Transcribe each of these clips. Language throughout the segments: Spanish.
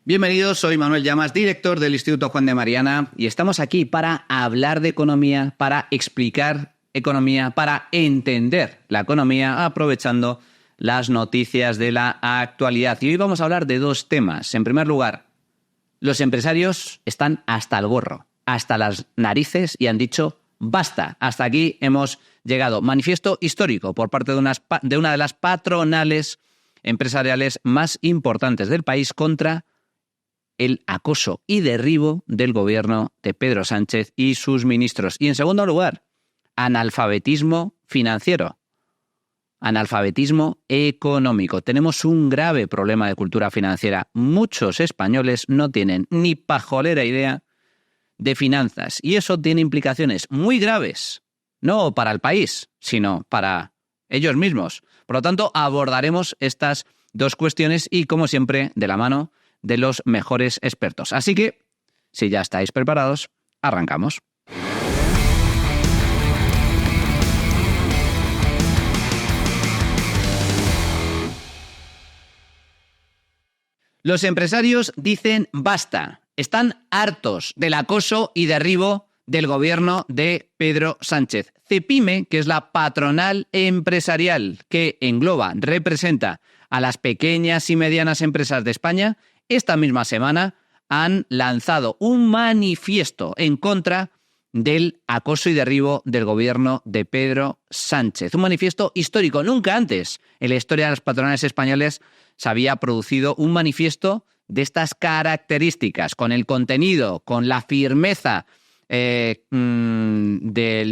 Bienvenidos, soy Manuel Llamas, director del Instituto Juan de Mariana, y estamos aquí para hablar de economía, para explicar economía, para entender la economía, aprovechando las noticias de la actualidad. Y hoy vamos a hablar de dos temas. En primer lugar, los empresarios están hasta el gorro, hasta las narices, y han dicho basta, hasta aquí hemos llegado. Manifiesto histórico por parte de una de las patronales empresariales más importantes del país contra el acoso y derribo del gobierno de Pedro Sánchez y sus ministros. Y en segundo lugar, analfabetismo financiero, analfabetismo económico. Tenemos un grave problema de cultura financiera. Muchos españoles no tienen ni pajolera idea de finanzas y eso tiene implicaciones muy graves, no para el país, sino para ellos mismos. Por lo tanto, abordaremos estas dos cuestiones y, como siempre, de la mano de los mejores expertos. Así que, si ya estáis preparados, arrancamos. Los empresarios dicen basta. Están hartos del acoso y derribo del gobierno de Pedro Sánchez. Cepime, que es la patronal empresarial que engloba, representa a las pequeñas y medianas empresas de España, esta misma semana han lanzado un manifiesto en contra del acoso y derribo del gobierno de Pedro Sánchez. Un manifiesto histórico. Nunca antes en la historia de las patronales españolas se había producido un manifiesto de estas características, con el contenido, con la firmeza del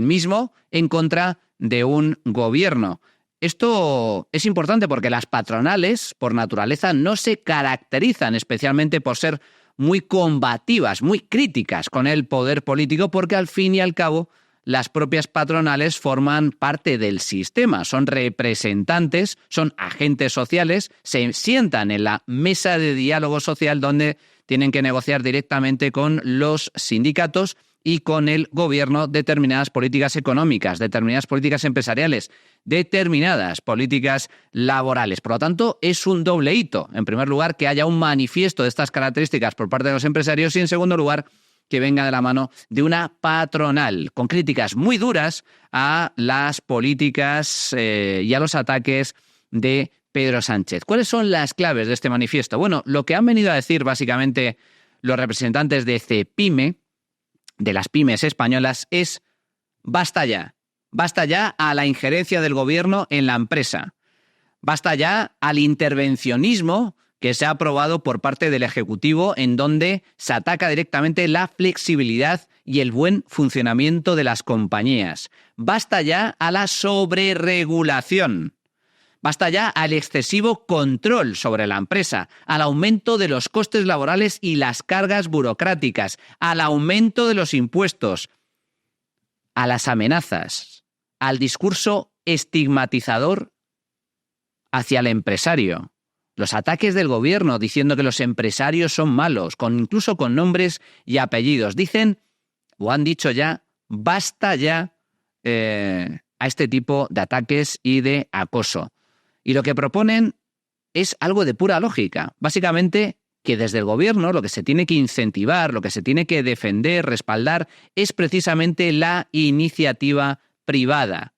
mismo en contra de un gobierno. Esto es importante porque las patronales, por naturaleza, no se caracterizan especialmente por ser muy combativas, muy críticas con el poder político, porque al fin y al cabo las propias patronales forman parte del sistema, son representantes, son agentes sociales, se sientan en la mesa de diálogo social donde tienen que negociar directamente con los sindicatos y con el gobierno determinadas políticas económicas, determinadas políticas empresariales, determinadas políticas laborales. Por lo tanto, es un doble hito. En primer lugar, que haya un manifiesto de estas características por parte de los empresarios y, en segundo lugar, que venga de la mano de una patronal, con críticas muy duras a las políticas y a los ataques de Pedro Sánchez. ¿Cuáles son las claves de este manifiesto? Bueno, lo que han venido a decir básicamente los representantes de Cepime, de las pymes españolas, es basta ya a la injerencia del gobierno en la empresa, basta ya al intervencionismo que se ha aprobado por parte del Ejecutivo, en donde se ataca directamente la flexibilidad y el buen funcionamiento de las compañías, basta ya a la sobreregulación, basta ya al excesivo control sobre la empresa, al aumento de los costes laborales y las cargas burocráticas, al aumento de los impuestos, a las amenazas, al discurso estigmatizador hacia el empresario, los ataques del gobierno diciendo que los empresarios son malos, incluso con nombres y apellidos. Dicen, o han dicho ya, basta ya a este tipo de ataques y de acoso. Y lo que proponen es algo de pura lógica. Básicamente, que desde el gobierno lo que se tiene que incentivar, lo que se tiene que defender, respaldar, es precisamente la iniciativa privada.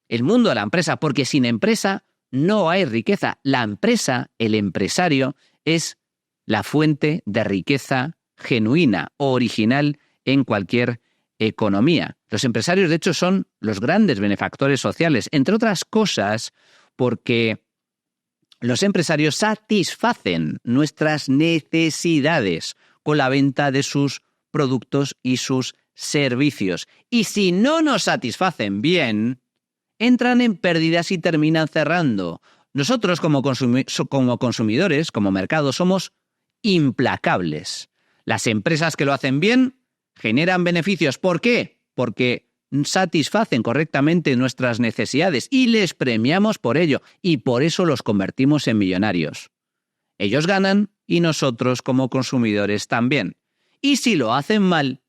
El mundo de la empresa, porque sin empresa no hay riqueza. La empresa, el empresario, es la fuente de riqueza genuina, original en cualquier economía. Los empresarios, de hecho, son los grandes benefactores sociales, entre otras cosas, porque los empresarios satisfacen nuestras necesidades con la venta de sus productos y sus servicios. Y si no nos satisfacen bien, entran en pérdidas y terminan cerrando. Nosotros, como consumidores, como mercado, somos implacables. Las empresas que lo hacen bien generan beneficios. ¿Por qué? Porque satisfacen correctamente nuestras necesidades y les premiamos por ello, y por eso los convertimos en millonarios. Ellos ganan y nosotros como consumidores también. Y si lo hacen mal,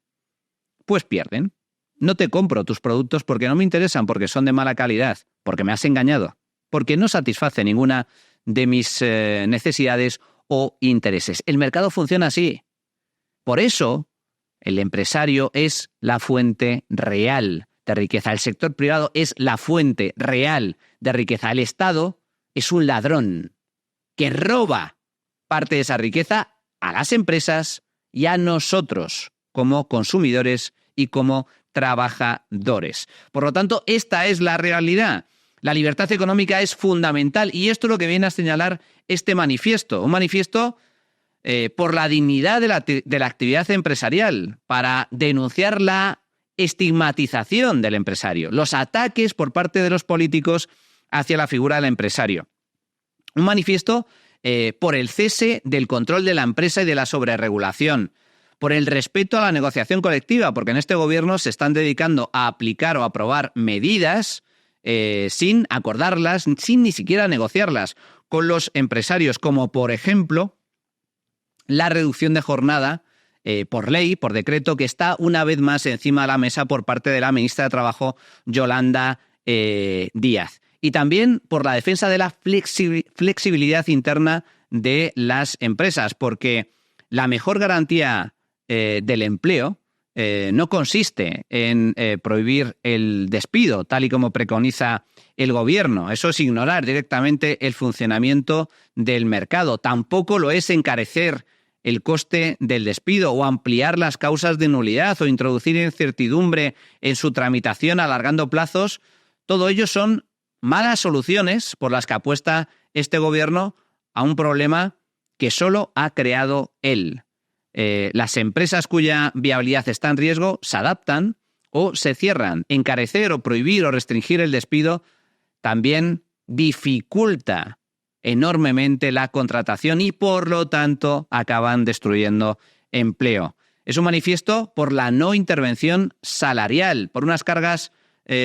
pues pierden. No te compro tus productos porque no me interesan, porque son de mala calidad, porque me has engañado, porque no satisface ninguna de mis necesidades o intereses. El mercado funciona así. Por eso, el empresario es la fuente real de riqueza. El sector privado es la fuente real de riqueza. El Estado es un ladrón que roba parte de esa riqueza a las empresas y a nosotros como consumidores y como trabajadores. Por lo tanto, esta es la realidad. La libertad económica es fundamental y esto es lo que viene a señalar este manifiesto. Un manifiesto por la dignidad de la actividad empresarial, para denunciar la estigmatización del empresario, los ataques por parte de los políticos hacia la figura del empresario. Un manifiesto por el cese del control de la empresa y de la sobreregulación, por el respeto a la negociación colectiva, porque en este gobierno se están dedicando a aplicar o aprobar medidas sin acordarlas, sin ni siquiera negociarlas con los empresarios, como por ejemplo la reducción de jornada por ley, por decreto, que está una vez más encima de la mesa por parte de la ministra de Trabajo, Yolanda Díaz. Y también por la defensa de la flexibilidad interna de las empresas, porque la mejor garantía del empleo no consiste en prohibir el despido, tal y como preconiza el gobierno. Eso es ignorar directamente el funcionamiento del mercado. Tampoco lo es encarecer el coste del despido o ampliar las causas de nulidad o introducir incertidumbre en su tramitación alargando plazos. Todo ello son malas soluciones por las que apuesta este gobierno a un problema que solo ha creado él. Las empresas cuya viabilidad está en riesgo se adaptan o se cierran. Encarecer o prohibir o restringir el despido también dificulta enormemente la contratación y, por lo tanto, acaban destruyendo empleo. Es un manifiesto por la no intervención salarial, por unas cargas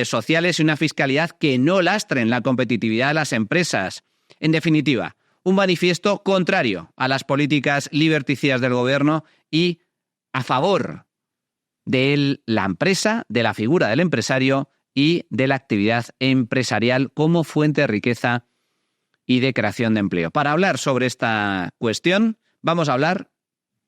sociales y una fiscalidad que no lastren la competitividad de las empresas. En definitiva, un manifiesto contrario a las políticas liberticidas del gobierno y a favor de la empresa, de la figura del empresario y de la actividad empresarial como fuente de riqueza y de creación de empleo. Para hablar sobre esta cuestión, vamos a hablar,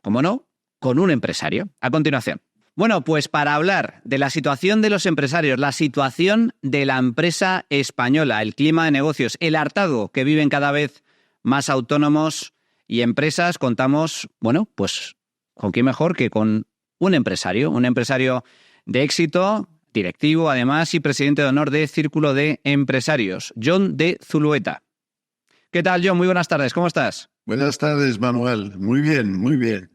como no, con un empresario. A continuación. Bueno, pues para hablar de la situación de los empresarios, la situación de la empresa española, el clima de negocios, el hartazgo que viven cada vez más autónomos y empresas, contamos, bueno, pues con quién mejor que con un empresario de éxito, directivo además y presidente de honor de Círculo de Empresarios, Jon de Zulueta. ¿Qué tal, Jon? Muy buenas tardes, ¿cómo estás? Buenas tardes, Manuel. Muy bien, muy bien.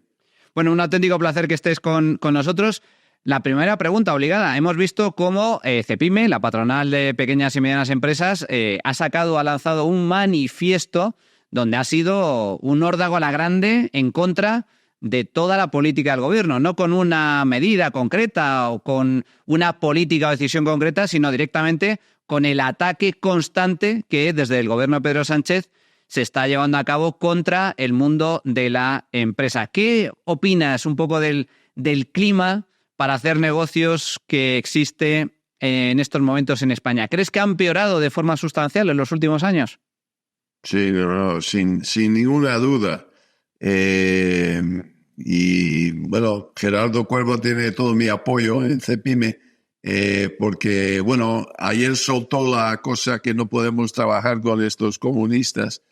Bueno, un auténtico placer que estés con nosotros. La primera pregunta obligada. Hemos visto cómo Cepime, la patronal de pequeñas y medianas empresas, ha lanzado un manifiesto donde ha sido un órdago a la grande en contra de toda la política del gobierno, no con una medida concreta o con una política o decisión concreta, sino directamente con el ataque constante que desde el gobierno de Pedro Sánchez se está llevando a cabo contra el mundo de la empresa. ¿Qué opinas un poco del clima para hacer negocios que existe en estos momentos en España? ¿Crees que ha empeorado de forma sustancial en los últimos años? Sí, no, sin ninguna duda. Y bueno, Gerardo Cuervo tiene todo mi apoyo en Cepime, porque bueno, ayer soltó la cosa que no podemos trabajar con estos comunistas,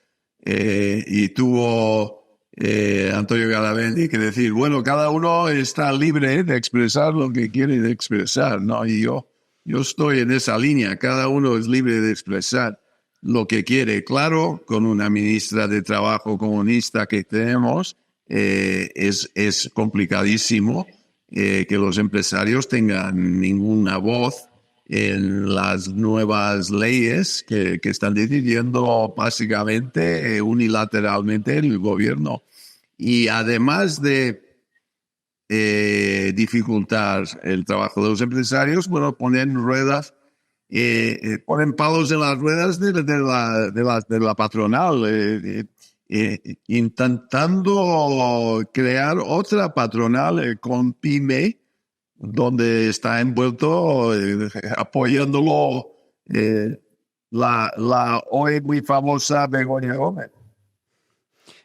y tuvo Antonio Garavelli que decir, bueno, cada uno está libre de expresar lo que quiere de expresar, ¿no? Y yo estoy en esa línea, cada uno es libre de expresar lo que quiere. Claro, con una ministra de Trabajo comunista que tenemos, es complicadísimo que los empresarios tengan ninguna voz en las nuevas leyes que están decidiendo básicamente unilateralmente el gobierno. Y además de dificultar el trabajo de los empresarios, bueno, ponen palos en las ruedas de la patronal, intentando crear otra patronal con PYME, donde está envuelto apoyándolo la hoy muy famosa Begoña Gómez.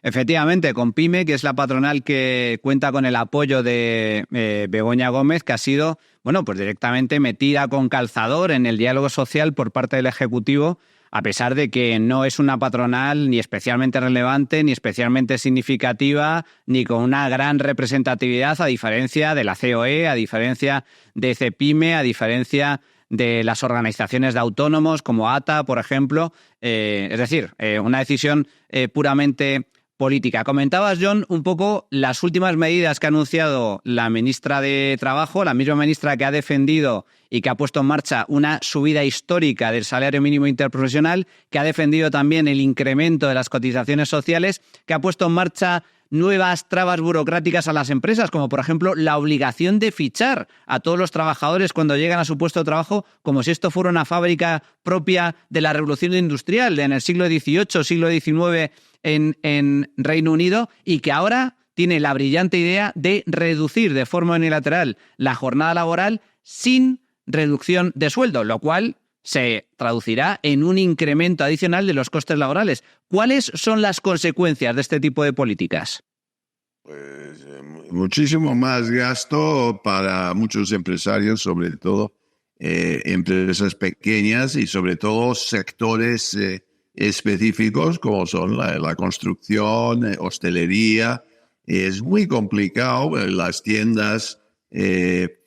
Efectivamente, con PYME, que es la patronal que cuenta con el apoyo de Begoña Gómez, que ha sido, bueno, pues directamente metida con calzador en el diálogo social por parte del Ejecutivo, a pesar de que no es una patronal ni especialmente relevante, ni especialmente significativa, ni con una gran representatividad, a diferencia de la COE, a diferencia de CEPIME, a diferencia de las organizaciones de autónomos como ATA, por ejemplo. Es decir, una decisión puramente política. Comentabas, John, un poco las últimas medidas que ha anunciado la ministra de Trabajo, la misma ministra que ha defendido y que ha puesto en marcha una subida histórica del salario mínimo interprofesional, que ha defendido también el incremento de las cotizaciones sociales, que ha puesto en marcha nuevas trabas burocráticas a las empresas, como por ejemplo la obligación de fichar a todos los trabajadores cuando llegan a su puesto de trabajo, como si esto fuera una fábrica propia de la revolución industrial en el siglo XVIII, siglo XIX en Reino Unido, y que ahora tiene la brillante idea de reducir de forma unilateral la jornada laboral sin reducción de sueldo, lo cual se traducirá en un incremento adicional de los costes laborales. ¿Cuáles son las consecuencias de este tipo de políticas? Pues muchísimo más gasto para muchos empresarios, sobre todo empresas pequeñas y sobre todo sectores específicos como son la construcción, hostelería. Es muy complicado las tiendas.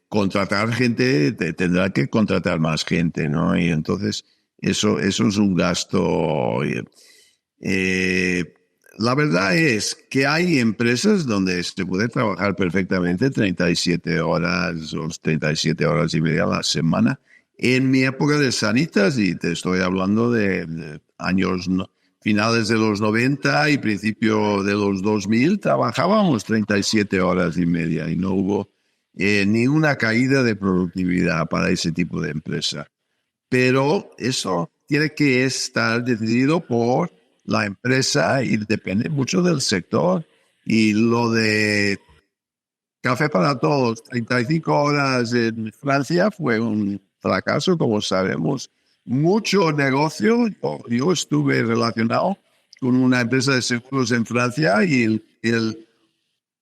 Contratar gente, tendrá que contratar más gente, ¿no? Y entonces eso es un gasto. La verdad es que hay empresas donde se puede trabajar perfectamente 37 horas o 37 horas y media a la semana. En mi época de Sanitas, y te estoy hablando de años finales de los 90 y principio de los 2000, trabajábamos 37 horas y media y no hubo ni una caída de productividad para ese tipo de empresa. Pero eso tiene que estar decidido por la empresa y depende mucho del sector. Y lo de Café para Todos, 35 horas en Francia, fue un fracaso, como sabemos. Mucho negocio. Yo estuve relacionado con una empresa de seguros en Francia y el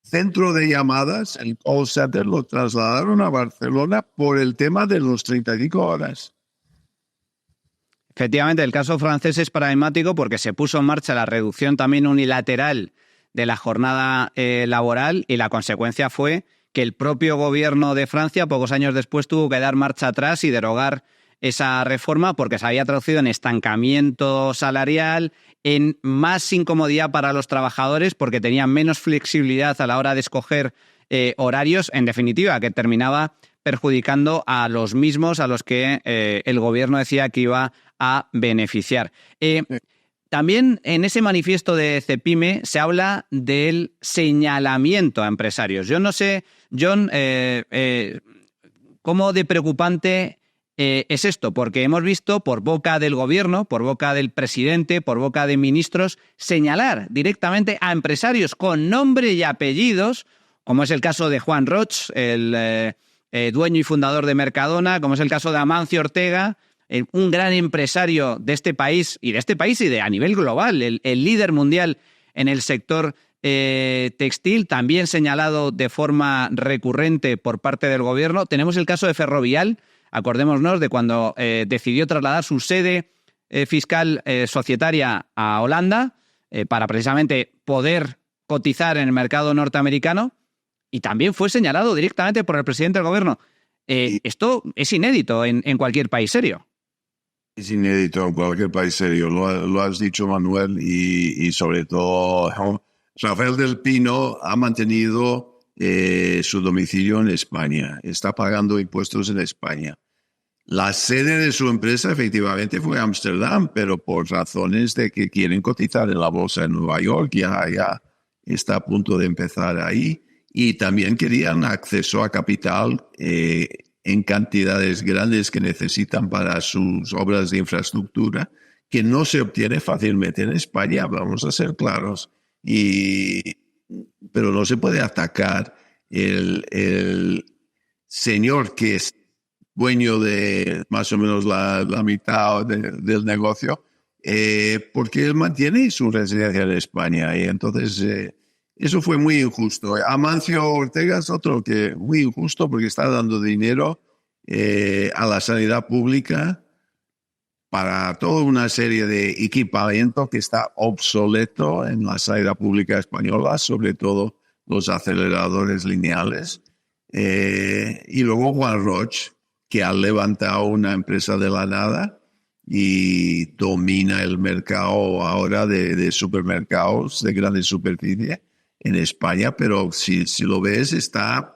centro de llamadas, el call center, lo trasladaron a Barcelona por el tema de los 35 horas. Efectivamente, el caso francés es paradigmático porque se puso en marcha la reducción también unilateral de la jornada laboral y la consecuencia fue que el propio gobierno de Francia, pocos años después, tuvo que dar marcha atrás y derogar esa reforma porque se había traducido en estancamiento salarial, en más incomodidad para los trabajadores porque tenían menos flexibilidad a la hora de escoger horarios, en definitiva, que terminaba perjudicando a los mismos a los que el gobierno decía que iba a beneficiar. También en ese manifiesto de CEPIME se habla del señalamiento a empresarios. Yo no sé, John, cómo de preocupante es esto, porque hemos visto por boca del gobierno, por boca del presidente, por boca de ministros, señalar directamente a empresarios con nombre y apellidos, como es el caso de Juan Roch, el dueño y fundador de Mercadona, como es el caso de Amancio Ortega, un gran empresario de este país y de a nivel global, el líder mundial en el sector textil, también señalado de forma recurrente por parte del gobierno. Tenemos el caso de Ferrovial. Acordémonos de cuando decidió trasladar su sede fiscal societaria a Holanda para precisamente poder cotizar en el mercado norteamericano y también fue señalado directamente por el presidente del gobierno. Esto es inédito en cualquier país serio. Es inédito en cualquier país serio, lo has dicho, Manuel, y sobre todo Rafael del Pino ha mantenido su domicilio en España, está pagando impuestos en España. La sede de su empresa efectivamente fue Ámsterdam, pero por razones de que quieren cotizar en la bolsa en Nueva York, ya está a punto de empezar ahí. Y también querían acceso a capital en cantidades grandes que necesitan para sus obras de infraestructura, que no se obtiene fácilmente en España, vamos a ser claros. Pero no se puede atacar el señor que es dueño de más o menos la mitad del negocio, porque él mantiene su residencia en España y entonces eso fue muy injusto. Amancio Ortega es otro que muy injusto porque está dando dinero a la sanidad pública para toda una serie de equipamiento que está obsoleto en la sanidad pública española, sobre todo los aceleradores lineales. Y luego Juan Roig, que ha levantado una empresa de la nada y domina el mercado ahora de supermercados de grande superficie en España, pero si lo ves está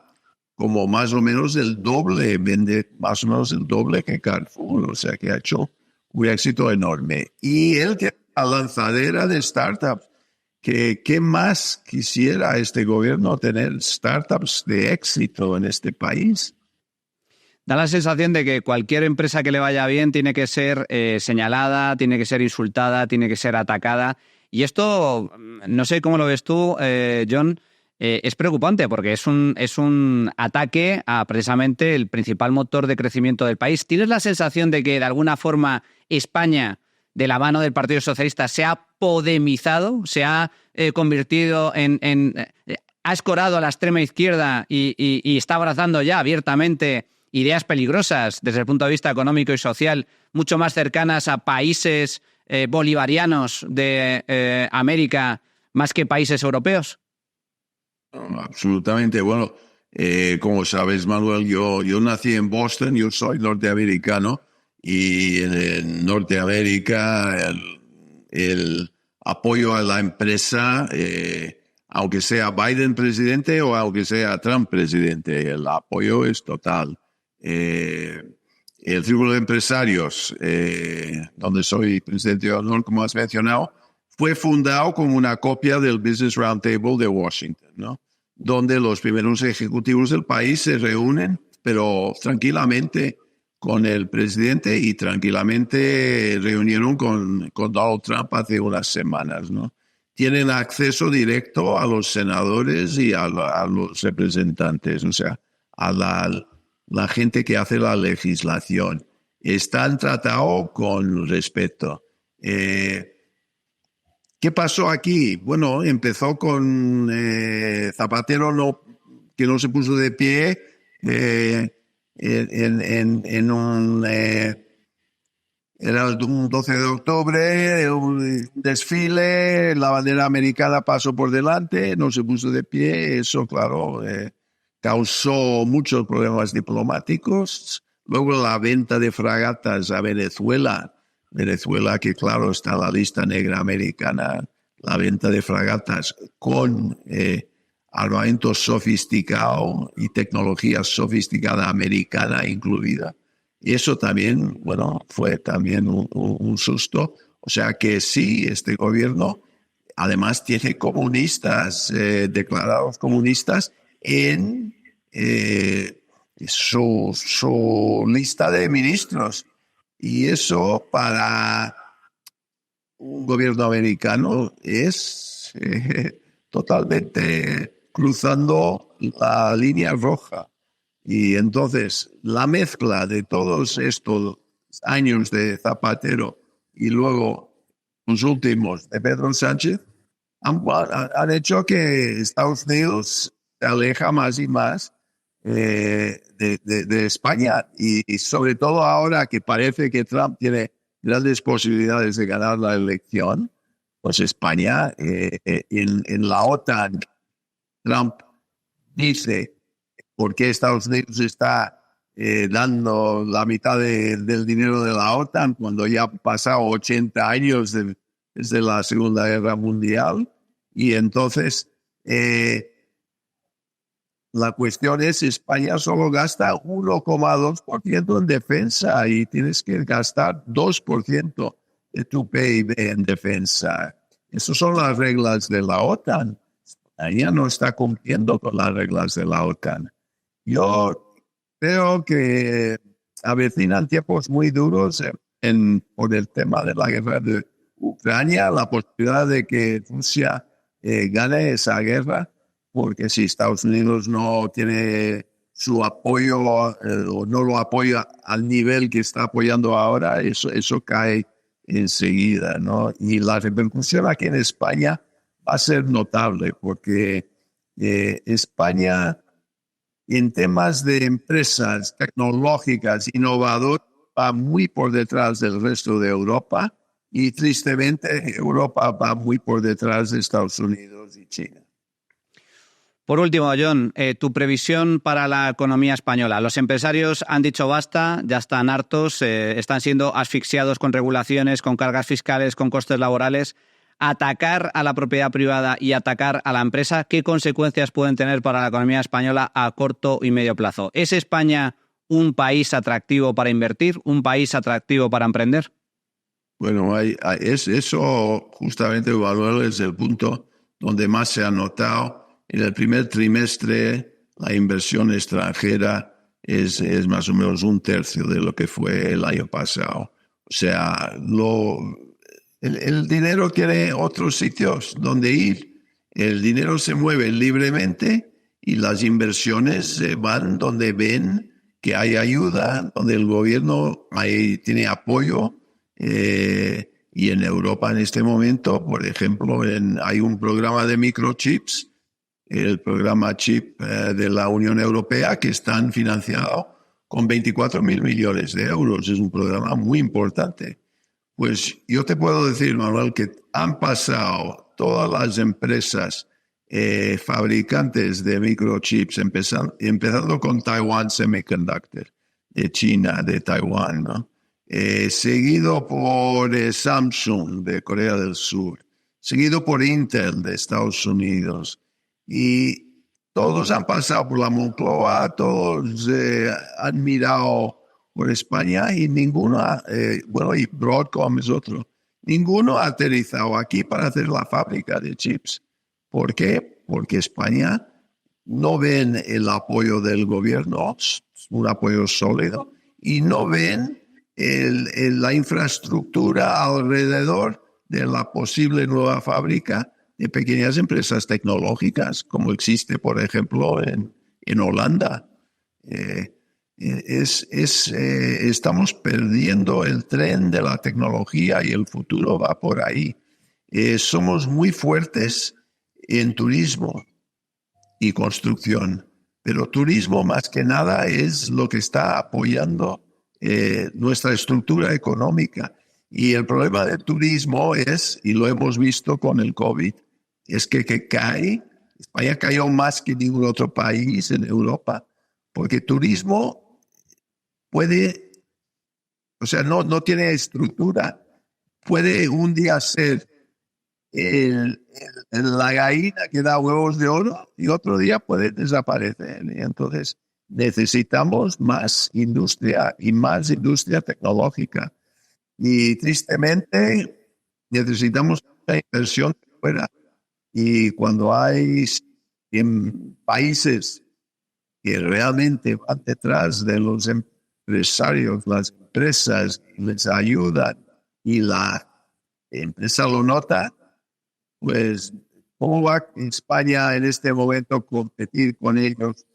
como más o menos el doble, vende más o menos el doble que Carrefour, o sea que ha hecho un éxito enorme. Y él tiene la lanzadera de startups. ¿Qué más quisiera este gobierno tener startups de éxito en este país? Da la sensación de que cualquier empresa que le vaya bien tiene que ser señalada, tiene que ser insultada, tiene que ser atacada. Y esto, no sé cómo lo ves tú, John, es preocupante porque es un ataque a precisamente el principal motor de crecimiento del país. ¿Tienes la sensación de que de alguna forma España, de la mano del Partido Socialista, se ha podemizado, se ha convertido ha escorado a la extrema izquierda y está abrazando ya abiertamente ideas peligrosas desde el punto de vista económico y social, mucho más cercanas a países bolivarianos de América más que países europeos? No, absolutamente. Bueno, como sabes, Manuel, yo nací en Boston, yo soy norteamericano y en Norteamérica el apoyo a la empresa, aunque sea Biden presidente o aunque sea Trump presidente, el apoyo es total. El Círculo de Empresarios, donde soy presidente de honor, como has mencionado, fue fundado como una copia del Business Roundtable de Washington, ¿no? Donde los primeros ejecutivos del país se reúnen, pero tranquilamente con el presidente y tranquilamente reunieron con Donald Trump hace unas semanas, ¿no? Tienen acceso directo a los senadores y a los representantes, o sea, a la gente que hace la legislación. Están tratados con respeto. ¿Qué pasó aquí? Bueno, empezó con Zapatero que no se puso de pie en un... era un 12 de octubre, un desfile, la bandera americana pasó por delante, no se puso de pie, eso claro, causó muchos problemas diplomáticos. Luego la venta de fragatas a Venezuela, que claro está en la lista negra americana, la venta de fragatas con armamento sofisticado y tecnología sofisticada americana incluida. Y eso también, bueno, fue también un susto. O sea que sí, este gobierno además tiene comunistas, declarados comunistas, en su lista de ministros. Y eso para un gobierno americano es totalmente cruzando la línea roja. Y entonces la mezcla de todos estos años de Zapatero y luego los últimos de Pedro Sánchez han hecho que Estados Unidos se aleja más y más de España y sobre todo ahora que parece que Trump tiene grandes posibilidades de ganar la elección, pues España en la OTAN, Trump dice por qué Estados Unidos está dando la mitad del dinero de la OTAN cuando ya han pasado 80 años desde la Segunda Guerra Mundial. Y entonces la cuestión es, España solo gasta 1,2% en defensa y tienes que gastar 2% de tu PIB en defensa. Esas son las reglas de la OTAN. España no está cumpliendo con las reglas de la OTAN. Yo creo que avecinan tiempos muy duros por el tema de la guerra de Ucrania, la posibilidad de que Rusia gane esa guerra, porque si Estados Unidos no tiene su apoyo o no lo apoya al nivel que está apoyando ahora, eso cae enseguida, ¿no? Y la repercusión aquí en España va a ser notable porque España, en temas de empresas tecnológicas innovadoras, va muy por detrás del resto de Europa y tristemente Europa va muy por detrás de Estados Unidos y China. Por último, John, tu previsión para la economía española. Los empresarios han dicho basta, ya están hartos, están siendo asfixiados con regulaciones, con cargas fiscales, con costes laborales. Atacar a la propiedad privada y atacar a la empresa, ¿qué consecuencias pueden tener para la economía española a corto y medio plazo? ¿Es España un país atractivo para invertir, un país atractivo para emprender? Bueno, eso justamente, Manuel, es el punto donde más se ha notado. En el primer trimestre, la inversión extranjera es más o menos 1/3 de lo que fue el año pasado. O sea, el dinero tiene otros sitios donde ir. El dinero se mueve libremente y las inversiones van donde ven que hay ayuda, donde el gobierno tiene apoyo. Y en Europa en este momento, por ejemplo, hay un programa de microchips, el programa CHIP de la Unión Europea, que están financiados con 24.000 millones de euros. Es un programa muy importante. Pues yo te puedo decir, Manuel, que han pasado todas las empresas fabricantes de microchips, empezando con Taiwan Semiconductor, de China, de Taiwán, ¿no? Seguido por Samsung de Corea del Sur, seguido por Intel de Estados Unidos. Y todos han pasado por la Moncloa, todos han mirado por España y ninguno, y Broadcom es otro, ninguno ha aterrizado aquí para hacer la fábrica de chips. ¿Por qué? Porque España no ven el apoyo del gobierno, un apoyo sólido, y no ven la infraestructura alrededor de la posible nueva fábrica de pequeñas empresas tecnológicas, como existe, por ejemplo, en Holanda. Estamos perdiendo el tren de la tecnología y el futuro va por ahí. Somos muy fuertes en turismo y construcción, pero turismo más que nada es lo que está apoyando nuestra estructura económica. Y el problema del turismo es, y lo hemos visto con el COVID, es que cae. España cayó más que ningún otro país en Europa, porque turismo puede, o sea, no tiene estructura. Puede un día ser la gallina que da huevos de oro y otro día puede desaparecer. Y entonces necesitamos más industria y más industria tecnológica. Y tristemente necesitamos una inversión fuera. Y cuando hay en países que realmente van detrás de los empresarios, las empresas, les ayudan y la empresa lo nota, pues ¿cómo va España en este momento a competir con ellos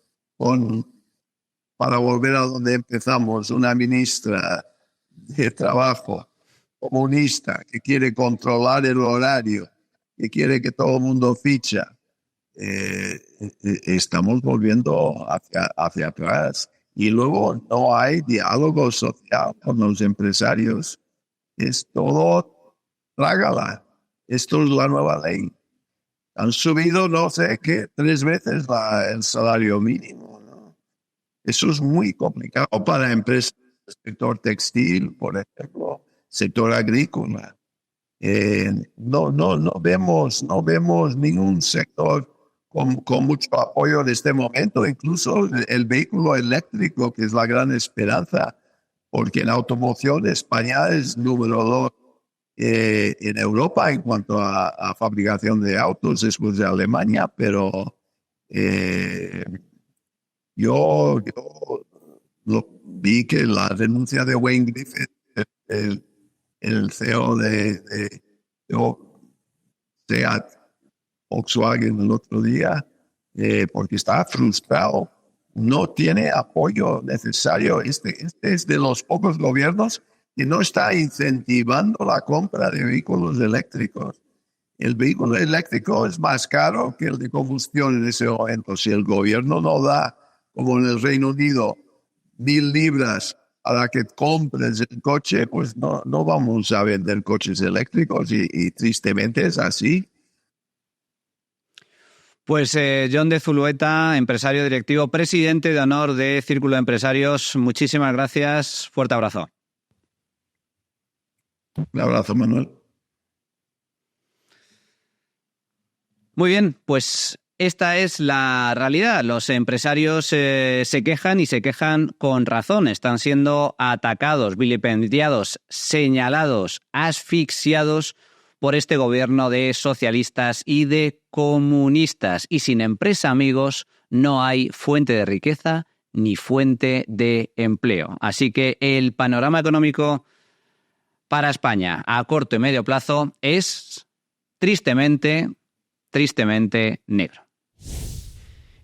para volver a donde empezamos? Una ministra de Trabajo comunista que quiere controlar el horario, que quiere que todo el mundo ficha. Estamos volviendo hacia atrás. Y luego no hay diálogo social con los empresarios. Es todo trágala. Esto es la nueva ley. Han subido, no sé qué, 3 veces el salario mínimo, ¿no? Eso es muy complicado para empresas del sector textil, por ejemplo, sector agrícola. No vemos ningún sector con mucho apoyo en este momento, incluso el vehículo eléctrico, que es la gran esperanza, porque en automoción España es número 2 en Europa en cuanto a fabricación de autos después de Alemania, pero yo vi que la renuncia de Wayne Griffith, el CEO de SEAT Volkswagen el otro día, porque está frustrado, no tiene apoyo necesario. Este es de los pocos gobiernos que no está incentivando la compra de vehículos eléctricos. El vehículo eléctrico es más caro que el de combustión en ese momento. Si el gobierno no da, como en el Reino Unido, 1.000 libras para que compres el coche, pues no vamos a vender coches eléctricos y tristemente es así. Pues John de Zulueta, empresario directivo, presidente de honor de Círculo de Empresarios, muchísimas gracias. Fuerte abrazo. Un abrazo, Manuel. Muy bien, pues esta es la realidad. Los empresarios se quejan y se quejan con razón. Están siendo atacados, vilipendiados, señalados, asfixiados por este gobierno de socialistas y de comunistas. Y sin empresa, amigos, no hay fuente de riqueza ni fuente de empleo. Así que el panorama económico para España a corto y medio plazo es tristemente negro.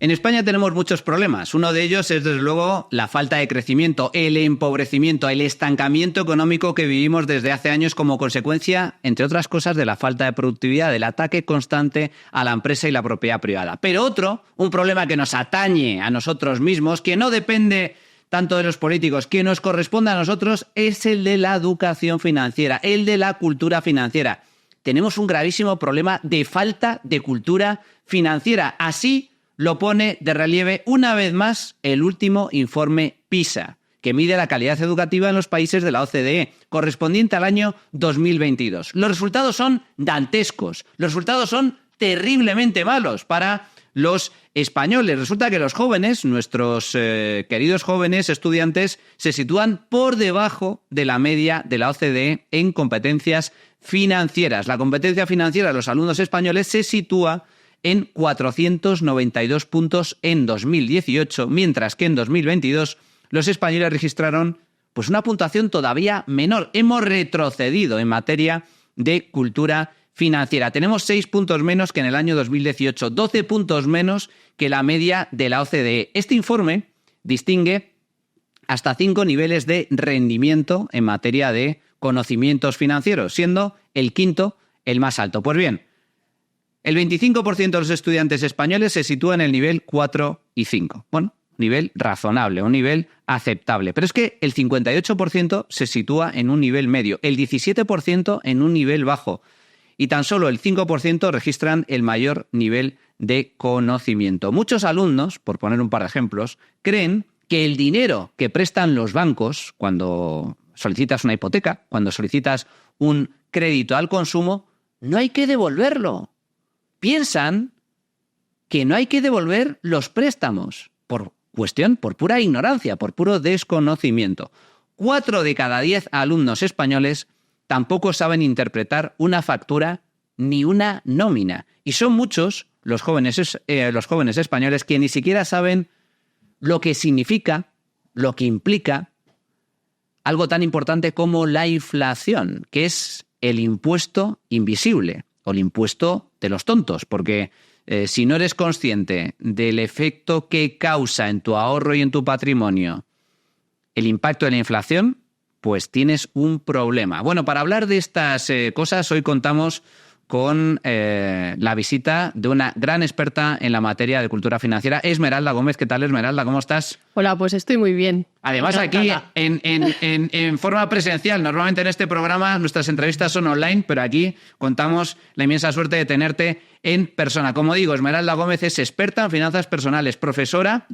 En España tenemos muchos problemas. Uno de ellos es, desde luego, la falta de crecimiento, el empobrecimiento, el estancamiento económico que vivimos desde hace años como consecuencia, entre otras cosas, de la falta de productividad, del ataque constante a la empresa y la propiedad privada. Pero otro, un problema que nos atañe a nosotros mismos, que no depende tanto de los políticos, que nos corresponde a nosotros, es el de la educación financiera, el de la cultura financiera. Tenemos un gravísimo problema de falta de cultura financiera. Así lo pone de relieve una vez más el último informe PISA, que mide la calidad educativa en los países de la OCDE, correspondiente al año 2022. Los resultados son dantescos, los resultados son terriblemente malos para los españoles. Resulta que los jóvenes, nuestros queridos jóvenes estudiantes, se sitúan por debajo de la media de la OCDE en competencias financieras. La competencia financiera de los alumnos españoles se sitúa en 492 puntos en 2018, mientras que en 2022 los españoles registraron pues una puntuación todavía menor. Hemos retrocedido en materia de cultura financiera. Tenemos 6 puntos menos que en el año 2018, 12 puntos menos que la media de la OCDE. Este informe distingue hasta 5 niveles de rendimiento en materia de conocimientos financieros, siendo el quinto el más alto. Pues bien, el 25% de los estudiantes españoles se sitúa en el nivel 4 y 5. Bueno, nivel razonable, un nivel aceptable. Pero es que el 58% se sitúa en un nivel medio, el 17% en un nivel bajo y tan solo el 5% registran el mayor nivel de conocimiento. Muchos alumnos, por poner un par de ejemplos, creen que el dinero que prestan los bancos cuando solicitas una hipoteca, cuando solicitas un crédito al consumo, no hay que devolverlo. Piensan que no hay que devolver los préstamos por pura ignorancia, por puro desconocimiento. 4 de cada 10 alumnos españoles tampoco saben interpretar una factura ni una nómina. Y son muchos los jóvenes españoles que ni siquiera saben lo que significa, lo que implica algo tan importante como la inflación, que es el impuesto invisible o el impuesto de los tontos, porque si no eres consciente del efecto que causa en tu ahorro y en tu patrimonio el impacto de la inflación, pues tienes un problema. Bueno, para hablar de estas cosas, hoy contamos con la visita de una gran experta en la materia de cultura financiera, Esmeralda Gómez. ¿Qué tal, Esmeralda? ¿Cómo estás? Hola, pues estoy muy bien. Además, aquí en forma presencial. Normalmente en este programa nuestras entrevistas son online, pero aquí contamos la inmensa suerte de tenerte en persona. Como digo, Esmeralda Gómez es experta en finanzas personales, profesora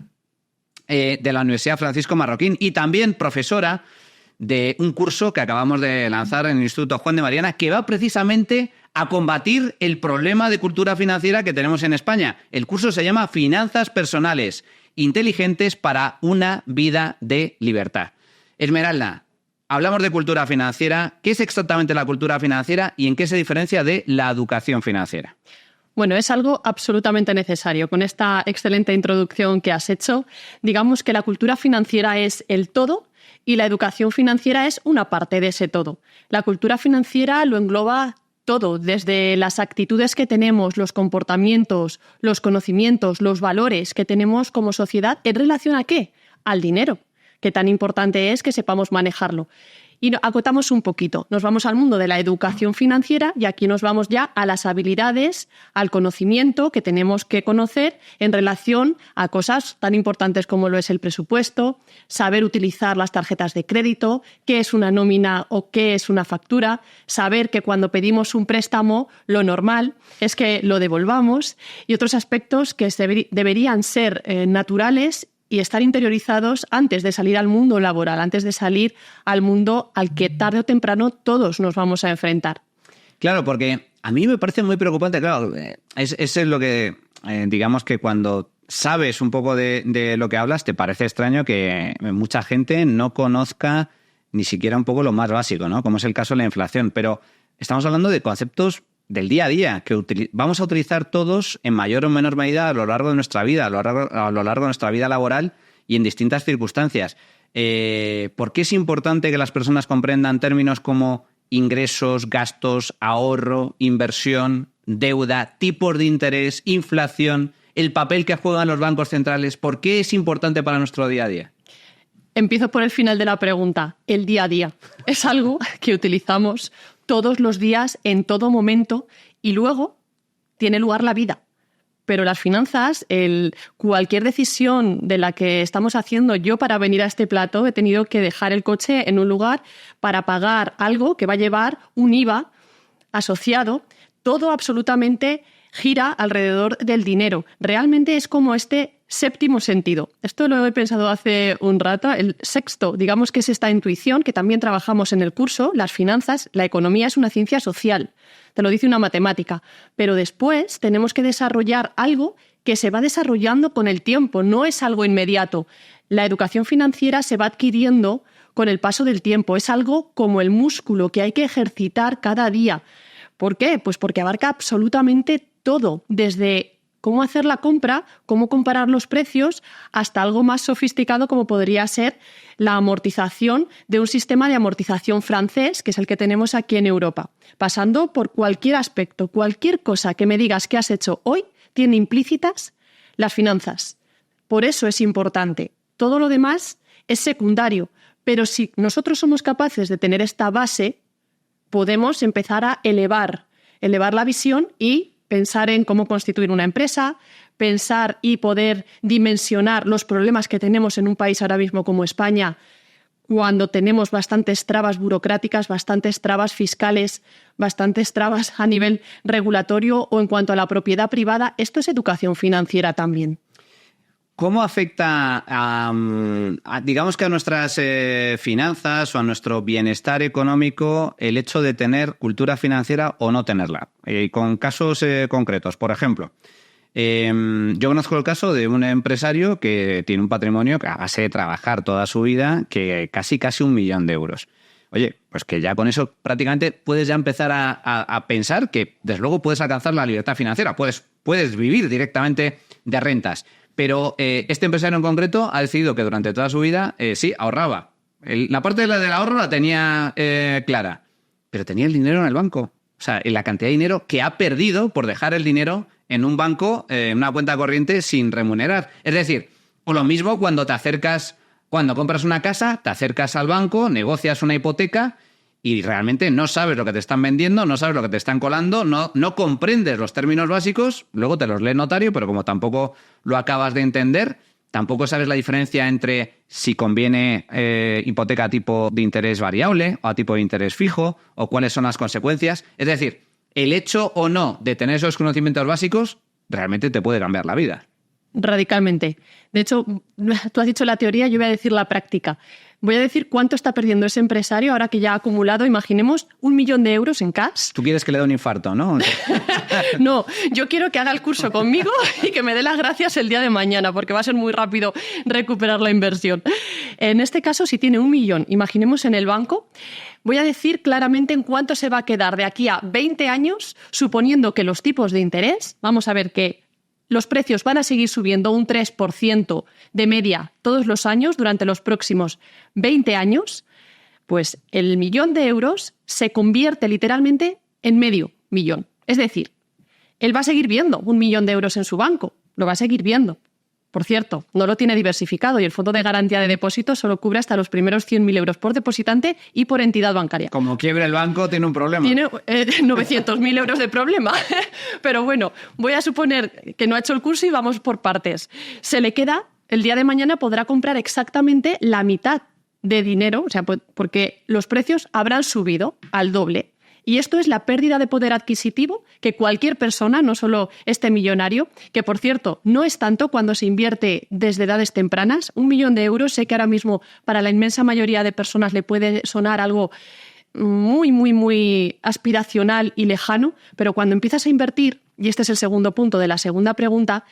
de la Universidad Francisco Marroquín y también profesora de un curso que acabamos de lanzar en el Instituto Juan de Mariana, que va precisamente a combatir el problema de cultura financiera que tenemos en España. El curso se llama Finanzas Personales Inteligentes para una vida de libertad. Esmeralda, hablamos de cultura financiera. ¿Qué es exactamente la cultura financiera y en qué se diferencia de la educación financiera? Bueno, es algo absolutamente necesario. Con esta excelente introducción que has hecho, digamos que la cultura financiera es el todo y la educación financiera es una parte de ese todo. La cultura financiera lo engloba todo, desde las actitudes que tenemos, los comportamientos, los conocimientos, los valores que tenemos como sociedad. ¿En relación a qué? Al dinero, que tan importante es que sepamos manejarlo. Y acotamos un poquito. Nos vamos al mundo de la educación financiera y aquí nos vamos ya a las habilidades, al conocimiento que tenemos que conocer en relación a cosas tan importantes como lo es el presupuesto, saber utilizar las tarjetas de crédito, qué es una nómina o qué es una factura, saber que cuando pedimos un préstamo lo normal es que lo devolvamos y otros aspectos que deberían ser naturales y estar interiorizados antes de salir al mundo laboral, antes de salir al mundo al que tarde o temprano todos nos vamos a enfrentar. Claro, porque a mí me parece muy preocupante, claro, es lo que, digamos que cuando sabes un poco de lo que hablas, te parece extraño que mucha gente no conozca ni siquiera un poco lo más básico, ¿no? Como es el caso de la inflación, pero estamos hablando de conceptos del día a día, que vamos a utilizar todos en mayor o menor medida a lo largo de nuestra vida, a lo largo de nuestra vida laboral y en distintas circunstancias. ¿Por qué es importante que las personas comprendan términos como ingresos, gastos, ahorro, inversión, deuda, tipos de interés, inflación, el papel que juegan los bancos centrales? ¿Por qué es importante para nuestro día a día? Empiezo por el final de la pregunta. El día a día es algo que utilizamos todos los días, en todo momento, y luego tiene lugar la vida. Pero las finanzas, cualquier decisión de la que estamos haciendo, yo para venir a este plato he tenido que dejar el coche en un lugar para pagar algo que va a llevar un IVA asociado, todo absolutamente gira alrededor del dinero. Realmente es como este séptimo sentido. Esto lo he pensado hace un rato. El sexto, digamos que es esta intuición que también trabajamos en el curso. Las finanzas, la economía es una ciencia social. Te lo dice una matemática. Pero después tenemos que desarrollar algo que se va desarrollando con el tiempo. No es algo inmediato. La educación financiera se va adquiriendo con el paso del tiempo. Es algo como el músculo que hay que ejercitar cada día. ¿Por qué? Pues porque abarca absolutamente todo, desde cómo hacer la compra, cómo comparar los precios, hasta algo más sofisticado como podría ser la amortización de un sistema de amortización francés, que es el que tenemos aquí en Europa. Pasando por cualquier aspecto, cualquier cosa que me digas que has hecho hoy, tiene implícitas las finanzas. Por eso es importante. Todo lo demás es secundario, pero si nosotros somos capaces de tener esta base, podemos empezar a elevar la visión y pensar en cómo constituir una empresa, pensar y poder dimensionar los problemas que tenemos en un país ahora mismo como España, cuando tenemos bastantes trabas burocráticas, bastantes trabas fiscales, bastantes trabas a nivel regulatorio o en cuanto a la propiedad privada. Esto es educación financiera también. ¿Cómo afecta digamos que a nuestras finanzas o a nuestro bienestar económico el hecho de tener cultura financiera o no tenerla? Con casos concretos, por ejemplo, yo conozco el caso de un empresario que tiene un patrimonio que a base de trabajar toda su vida, que casi 1 millón de euros. Oye, pues que ya con eso prácticamente puedes ya empezar a pensar que desde luego puedes alcanzar la libertad financiera, puedes vivir directamente de rentas. Pero este empresario en concreto ha decidido que durante toda su vida sí ahorraba. La parte del ahorro la tenía clara, pero tenía el dinero en el banco. O sea, la cantidad de dinero que ha perdido por dejar el dinero en un banco, en una cuenta corriente sin remunerar. Es decir, o lo mismo cuando compras una casa, te acercas al banco, negocias una hipoteca y realmente no sabes lo que te están vendiendo, no sabes lo que te están colando, no comprendes los términos básicos, luego te los lee el notario, pero como tampoco lo acabas de entender, tampoco sabes la diferencia entre si conviene hipoteca a tipo de interés variable o a tipo de interés fijo, o cuáles son las consecuencias. Es decir, el hecho o no de tener esos conocimientos básicos realmente te puede cambiar la vida. Radicalmente. De hecho, tú has dicho la teoría, yo voy a decir la práctica. Voy a decir cuánto está perdiendo ese empresario ahora que ya ha acumulado, imaginemos, 1 millón de euros en cash. Tú quieres que le dé un infarto, ¿no? No, yo quiero que haga el curso conmigo y que me dé las gracias el día de mañana, porque va a ser muy rápido recuperar la inversión. En este caso, si tiene 1 millón, imaginemos en el banco, voy a decir claramente en cuánto se va a quedar de aquí a 20 años, suponiendo que los tipos de interés, vamos a ver que los precios van a seguir subiendo un 3% de media todos los años durante los próximos 20 años, pues el 1 millón de euros se convierte literalmente en medio millón. Es decir, él va a seguir viendo 1 millón de euros en su banco, lo va a seguir viendo, Por cierto, no lo tiene diversificado y el Fondo de Garantía de Depósitos solo cubre hasta los primeros 100.000 euros por depositante y por entidad bancaria. Como quiebre el banco, tiene un problema. Tiene 900.000 euros de problema. Pero bueno, voy a suponer que no ha hecho el curso y vamos por partes. Se le queda, el día de mañana podrá comprar exactamente la mitad de dinero, o sea, porque los precios habrán subido al doble. Y esto es la pérdida de poder adquisitivo que cualquier persona, no solo este millonario, que por cierto no es tanto cuando se invierte desde edades tempranas. 1 millón de euros, sé que ahora mismo para la inmensa mayoría de personas le puede sonar algo muy, muy, muy aspiracional y lejano, pero cuando empiezas a invertir, y este es el segundo punto de la segunda pregunta,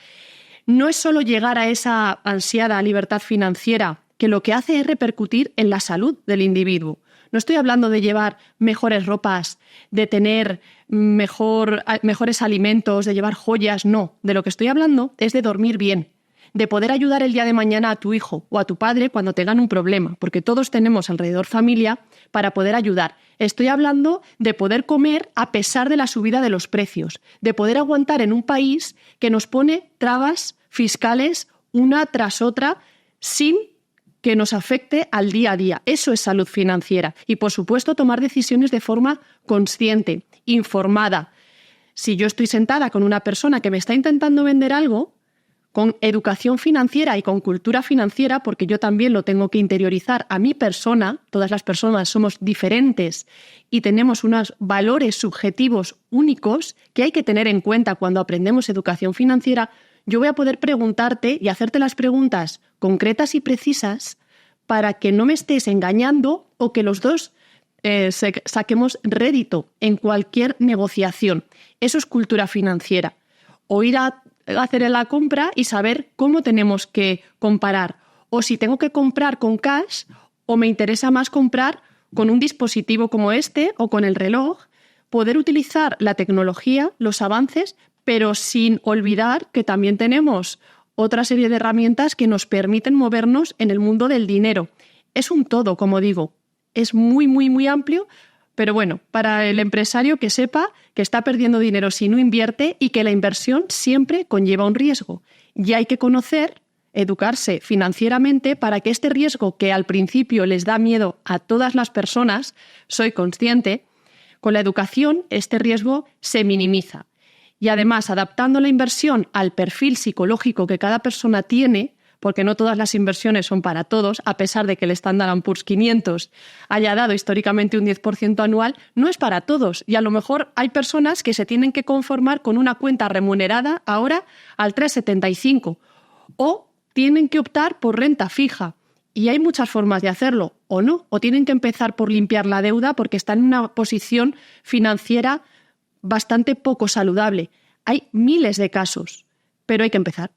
no es solo llegar a esa ansiada libertad financiera, que lo que hace es repercutir en la salud del individuo. No estoy hablando de llevar mejores ropas, de tener mejores alimentos, de llevar joyas, no. De lo que estoy hablando es de dormir bien, de poder ayudar el día de mañana a tu hijo o a tu padre cuando tengan un problema, porque todos tenemos alrededor familia para poder ayudar. Estoy hablando de poder comer a pesar de la subida de los precios, de poder aguantar en un país que nos pone trabas fiscales una tras otra sin que nos afecte al día a día. Eso es salud financiera. Y, por supuesto, tomar decisiones de forma consciente, informada. Si yo estoy sentada con una persona que me está intentando vender algo, con educación financiera y con cultura financiera, porque yo también lo tengo que interiorizar a mi persona, todas las personas somos diferentes y tenemos unos valores subjetivos únicos que hay que tener en cuenta cuando aprendemos educación financiera, yo voy a poder preguntarte y hacerte las preguntas concretas y precisas para que no me estés engañando o que los dos saquemos rédito en cualquier negociación. Eso es cultura financiera. O ir a hacer la compra y saber cómo tenemos que comparar. O si tengo que comprar con cash o me interesa más comprar con un dispositivo como este o con el reloj, poder utilizar la tecnología, los avances, pero sin olvidar que también tenemos otra serie de herramientas que nos permiten movernos en el mundo del dinero. Es un todo, como digo. Es muy, muy, muy amplio, pero bueno, para el empresario que sepa que está perdiendo dinero si no invierte y que la inversión siempre conlleva un riesgo. Y hay que conocer, educarse financieramente para que este riesgo que al principio les da miedo a todas las personas, soy consciente, con la educación este riesgo se minimiza. Y además, adaptando la inversión al perfil psicológico que cada persona tiene, porque no todas las inversiones son para todos, a pesar de que el Standard & Poor's 500 haya dado históricamente un 10% anual, no es para todos. Y a lo mejor hay personas que se tienen que conformar con una cuenta remunerada ahora al 3,75 o tienen que optar por renta fija. Y hay muchas formas de hacerlo, o no, o tienen que empezar por limpiar la deuda porque están en una posición financiera bastante poco saludable. Hay miles de casos, pero hay que empezar.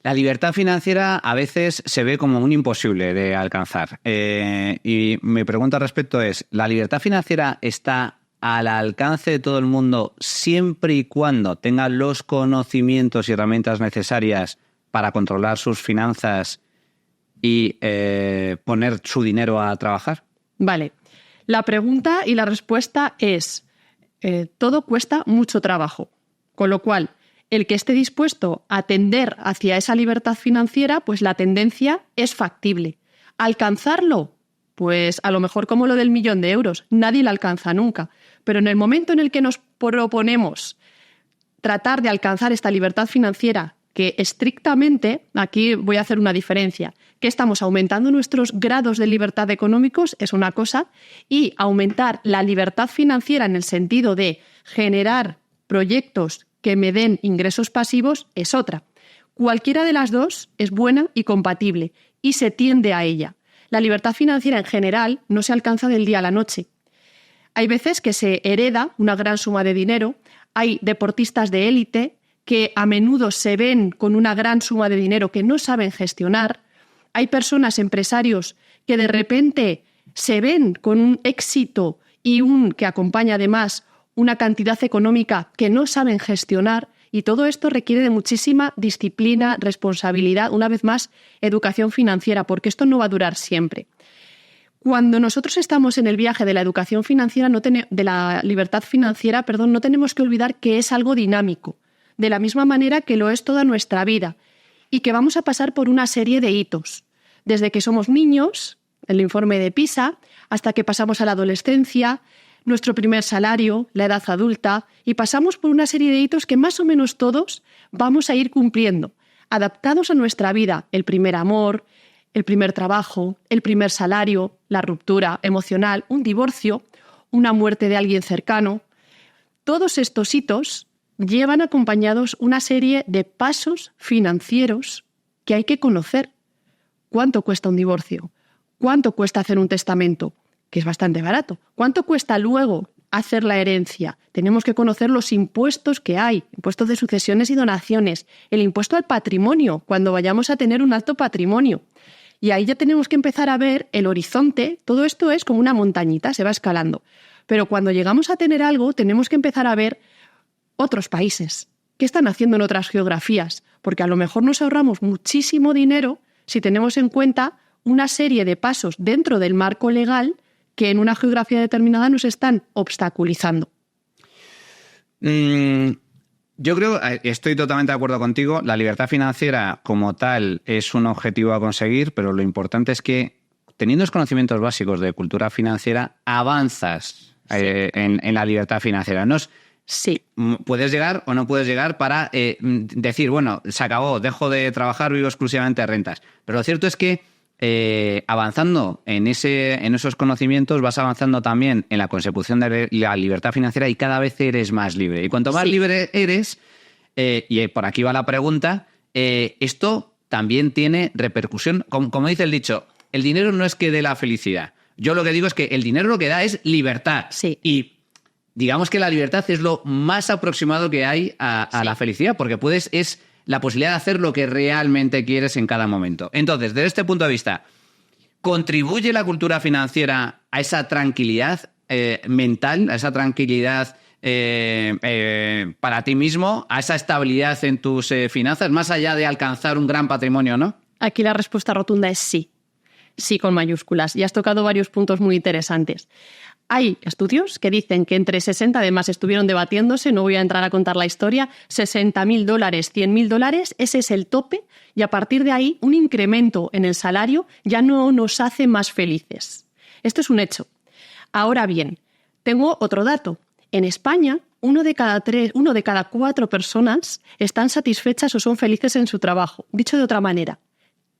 La libertad financiera a veces se ve como un imposible de alcanzar. Y mi pregunta al respecto es, ¿la libertad financiera está al alcance de todo el mundo siempre y cuando tenga los conocimientos y herramientas necesarias para controlar sus finanzas y poner su dinero a trabajar? Vale. La pregunta y la respuesta es, todo cuesta mucho trabajo, con lo cual el que esté dispuesto a tender hacia esa libertad financiera, pues la tendencia es factible. ¿Alcanzarlo? Pues a lo mejor como lo del 1 millón de euros, nadie la alcanza nunca. Pero en el momento en el que nos proponemos tratar de alcanzar esta libertad financiera, que estrictamente, aquí voy a hacer una diferencia, que estamos aumentando nuestros grados de libertad económicos, es una cosa, y aumentar la libertad financiera en el sentido de generar proyectos que me den ingresos pasivos es otra. Cualquiera de las dos es buena y compatible y se tiende a ella. La libertad financiera en general no se alcanza del día a la noche. Hay veces que se hereda una gran suma de dinero, hay deportistas de élite que a menudo se ven con una gran suma de dinero que no saben gestionar, hay personas, empresarios, que de repente se ven con un éxito y que acompaña además una cantidad económica que no saben gestionar, y todo esto requiere de muchísima disciplina, responsabilidad, una vez más, educación financiera, porque esto no va a durar siempre. Cuando nosotros estamos en el viaje de la educación financiera, de la libertad financiera, no tenemos que olvidar que es algo dinámico, de la misma manera que lo es toda nuestra vida. y que vamos a pasar por una serie de hitos. Desde que somos niños, el informe de PISA, hasta que pasamos a la adolescencia, nuestro primer salario, la edad adulta, y pasamos por una serie de hitos que más o menos todos vamos a ir cumpliendo, adaptados a nuestra vida, el primer amor, el primer trabajo, el primer salario, la ruptura emocional, un divorcio, una muerte de alguien cercano. Todos estos hitos llevan acompañados una serie de pasos financieros que hay que conocer. ¿Cuánto cuesta un divorcio? ¿Cuánto cuesta hacer un testamento? Que es bastante barato. ¿Cuánto cuesta luego hacer la herencia? Tenemos que conocer los impuestos que hay, impuestos de sucesiones y donaciones, el impuesto al patrimonio, cuando vayamos a tener un alto patrimonio. Y ahí ya tenemos que empezar a ver el horizonte. Todo esto es como una montañita, se va escalando. Pero cuando llegamos a tener algo, tenemos que empezar a ver otros países. ¿Qué están haciendo en otras geografías? Porque a lo mejor nos ahorramos muchísimo dinero si tenemos en cuenta una serie de pasos dentro del marco legal que en una geografía determinada nos están obstaculizando. Yo creo, estoy totalmente de acuerdo contigo, la libertad financiera como tal es un objetivo a conseguir, pero lo importante es que teniendo los conocimientos básicos de cultura financiera, avanzas en la libertad financiera. No es, Sí. puedes llegar o no puedes llegar para decir, bueno, se acabó, dejo de trabajar, vivo exclusivamente de rentas. Pero lo cierto es que avanzando en esos conocimientos, vas avanzando también en la consecución de la libertad financiera y cada vez eres más libre. Y cuanto más libre eres, y por aquí va la pregunta, esto también tiene repercusión. Como dice el dicho, el dinero no es que dé la felicidad. Yo lo que digo es que el dinero lo que da es libertad. Sí. Y digamos que la libertad es lo más aproximado que hay a la felicidad, porque es la posibilidad de hacer lo que realmente quieres en cada momento. Entonces, desde este punto de vista, ¿contribuye la cultura financiera a esa tranquilidad mental, a esa tranquilidad para ti mismo, a esa estabilidad en tus finanzas, más allá de alcanzar un gran patrimonio, no? Aquí la respuesta rotunda es sí. Sí con mayúsculas. Y has tocado varios puntos muy interesantes. Hay estudios que dicen que entre 60, además estuvieron debatiéndose, no voy a entrar a contar la historia, $60.000, $100.000, ese es el tope, y a partir de ahí un incremento en el salario ya no nos hace más felices. Esto es un hecho. Ahora bien, tengo otro dato. En España, uno de cada 4 personas están satisfechas o son felices en su trabajo. Dicho de otra manera,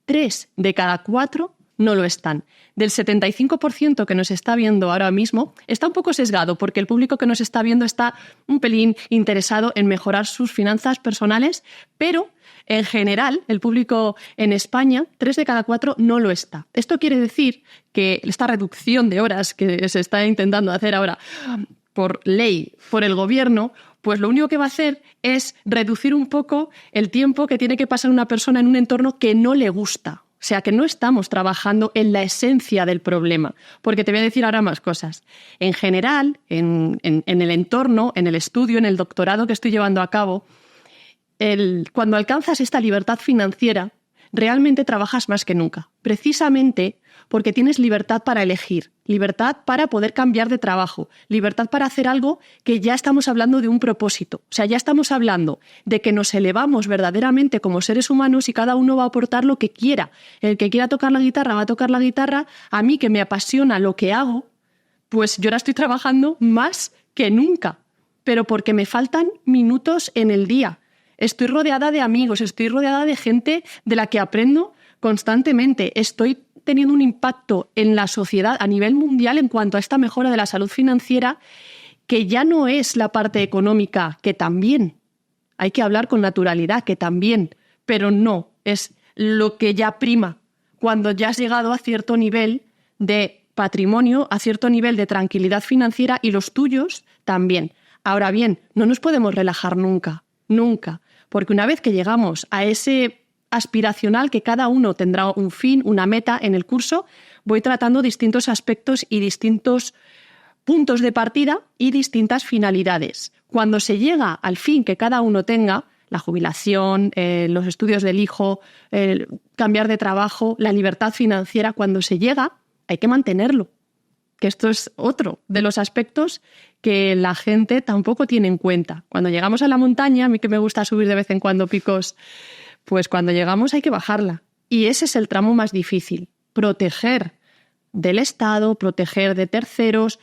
3 de cada 4 no lo están. Del 75% que nos está viendo ahora mismo, está un poco sesgado porque el público que nos está viendo está un pelín interesado en mejorar sus finanzas personales, pero en general, el público en España, 3 de cada 4 no lo está. Esto quiere decir que esta reducción de horas que se está intentando hacer ahora por ley, por el gobierno, pues lo único que va a hacer es reducir un poco el tiempo que tiene que pasar una persona en un entorno que no le gusta. O sea, que no estamos trabajando en la esencia del problema. Porque te voy a decir ahora más cosas. En general, en el entorno, en el estudio, en el doctorado que estoy llevando a cabo, cuando alcanzas esta libertad financiera, realmente trabajas más que nunca. Precisamente porque tienes libertad para elegir, libertad para poder cambiar de trabajo, libertad para hacer algo que ya estamos hablando de un propósito. O sea, ya estamos hablando de que nos elevamos verdaderamente como seres humanos y cada uno va a aportar lo que quiera. El que quiera tocar la guitarra va a tocar la guitarra. A mí, que me apasiona lo que hago, pues yo ahora estoy trabajando más que nunca, pero porque me faltan minutos en el día. Estoy rodeada de amigos, estoy rodeada de gente de la que aprendo constantemente. Estoy teniendo un impacto en la sociedad a nivel mundial en cuanto a esta mejora de la salud financiera, que ya no es la parte económica, que también hay que hablar con naturalidad, que también, pero no, es lo que ya prima cuando ya has llegado a cierto nivel de patrimonio, a cierto nivel de tranquilidad financiera y los tuyos también. Ahora bien, no nos podemos relajar nunca, nunca, porque una vez que llegamos a ese aspiracional, que cada uno tendrá un fin, una meta en el curso, voy tratando distintos aspectos y distintos puntos de partida y distintas finalidades. Cuando se llega al fin que cada uno tenga, la jubilación, los estudios del hijo, cambiar de trabajo, la libertad financiera, cuando se llega hay que mantenerlo. Que esto es otro de los aspectos que la gente tampoco tiene en cuenta. Cuando llegamos a la montaña, a mí que me gusta subir de vez en cuando picos pues cuando llegamos hay que bajarla. Y ese es el tramo más difícil, proteger del Estado, proteger de terceros,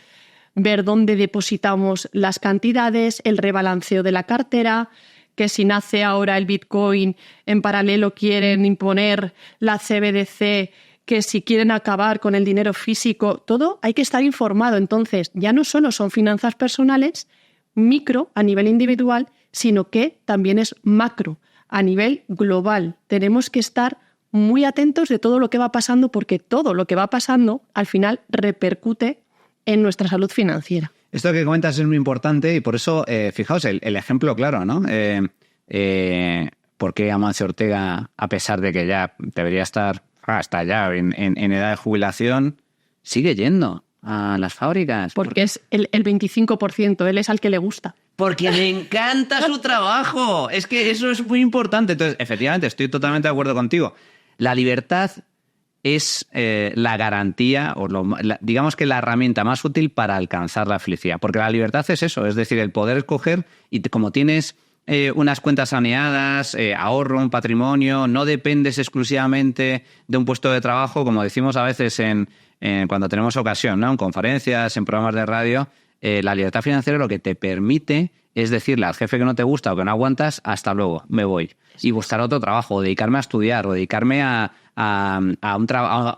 ver dónde depositamos las cantidades, el rebalanceo de la cartera, que si nace ahora el Bitcoin, en paralelo quieren imponer la CBDC, que si quieren acabar con el dinero físico, todo hay que estar informado. Entonces, ya no solo son finanzas personales, micro, a nivel individual, sino que también es macro, a nivel global. Tenemos que estar muy atentos de todo lo que va pasando, porque todo lo que va pasando, al final, repercute en nuestra salud financiera. Esto que comentas es muy importante y por eso, fijaos, el ejemplo claro, ¿no? ¿Por qué Amancio Ortega, a pesar de que ya debería estar hasta ya en edad de jubilación, sigue yendo a las fábricas? Porque es el 25%, él es al que le gusta. Porque le encanta su trabajo. Es que eso es muy importante. Entonces, efectivamente, estoy totalmente de acuerdo contigo. La libertad es la garantía, o digamos que la herramienta más útil para alcanzar la felicidad. Porque la libertad es eso, es decir, el poder escoger y como tienes unas cuentas saneadas, ahorro, un patrimonio, no dependes exclusivamente de un puesto de trabajo, como decimos a veces cuando tenemos ocasión, ¿no? En conferencias, en programas de radio. La libertad financiera lo que te permite es decirle al jefe que no te gusta o que no aguantas, hasta luego, me voy. Y buscar otro trabajo, o dedicarme a estudiar, o dedicarme a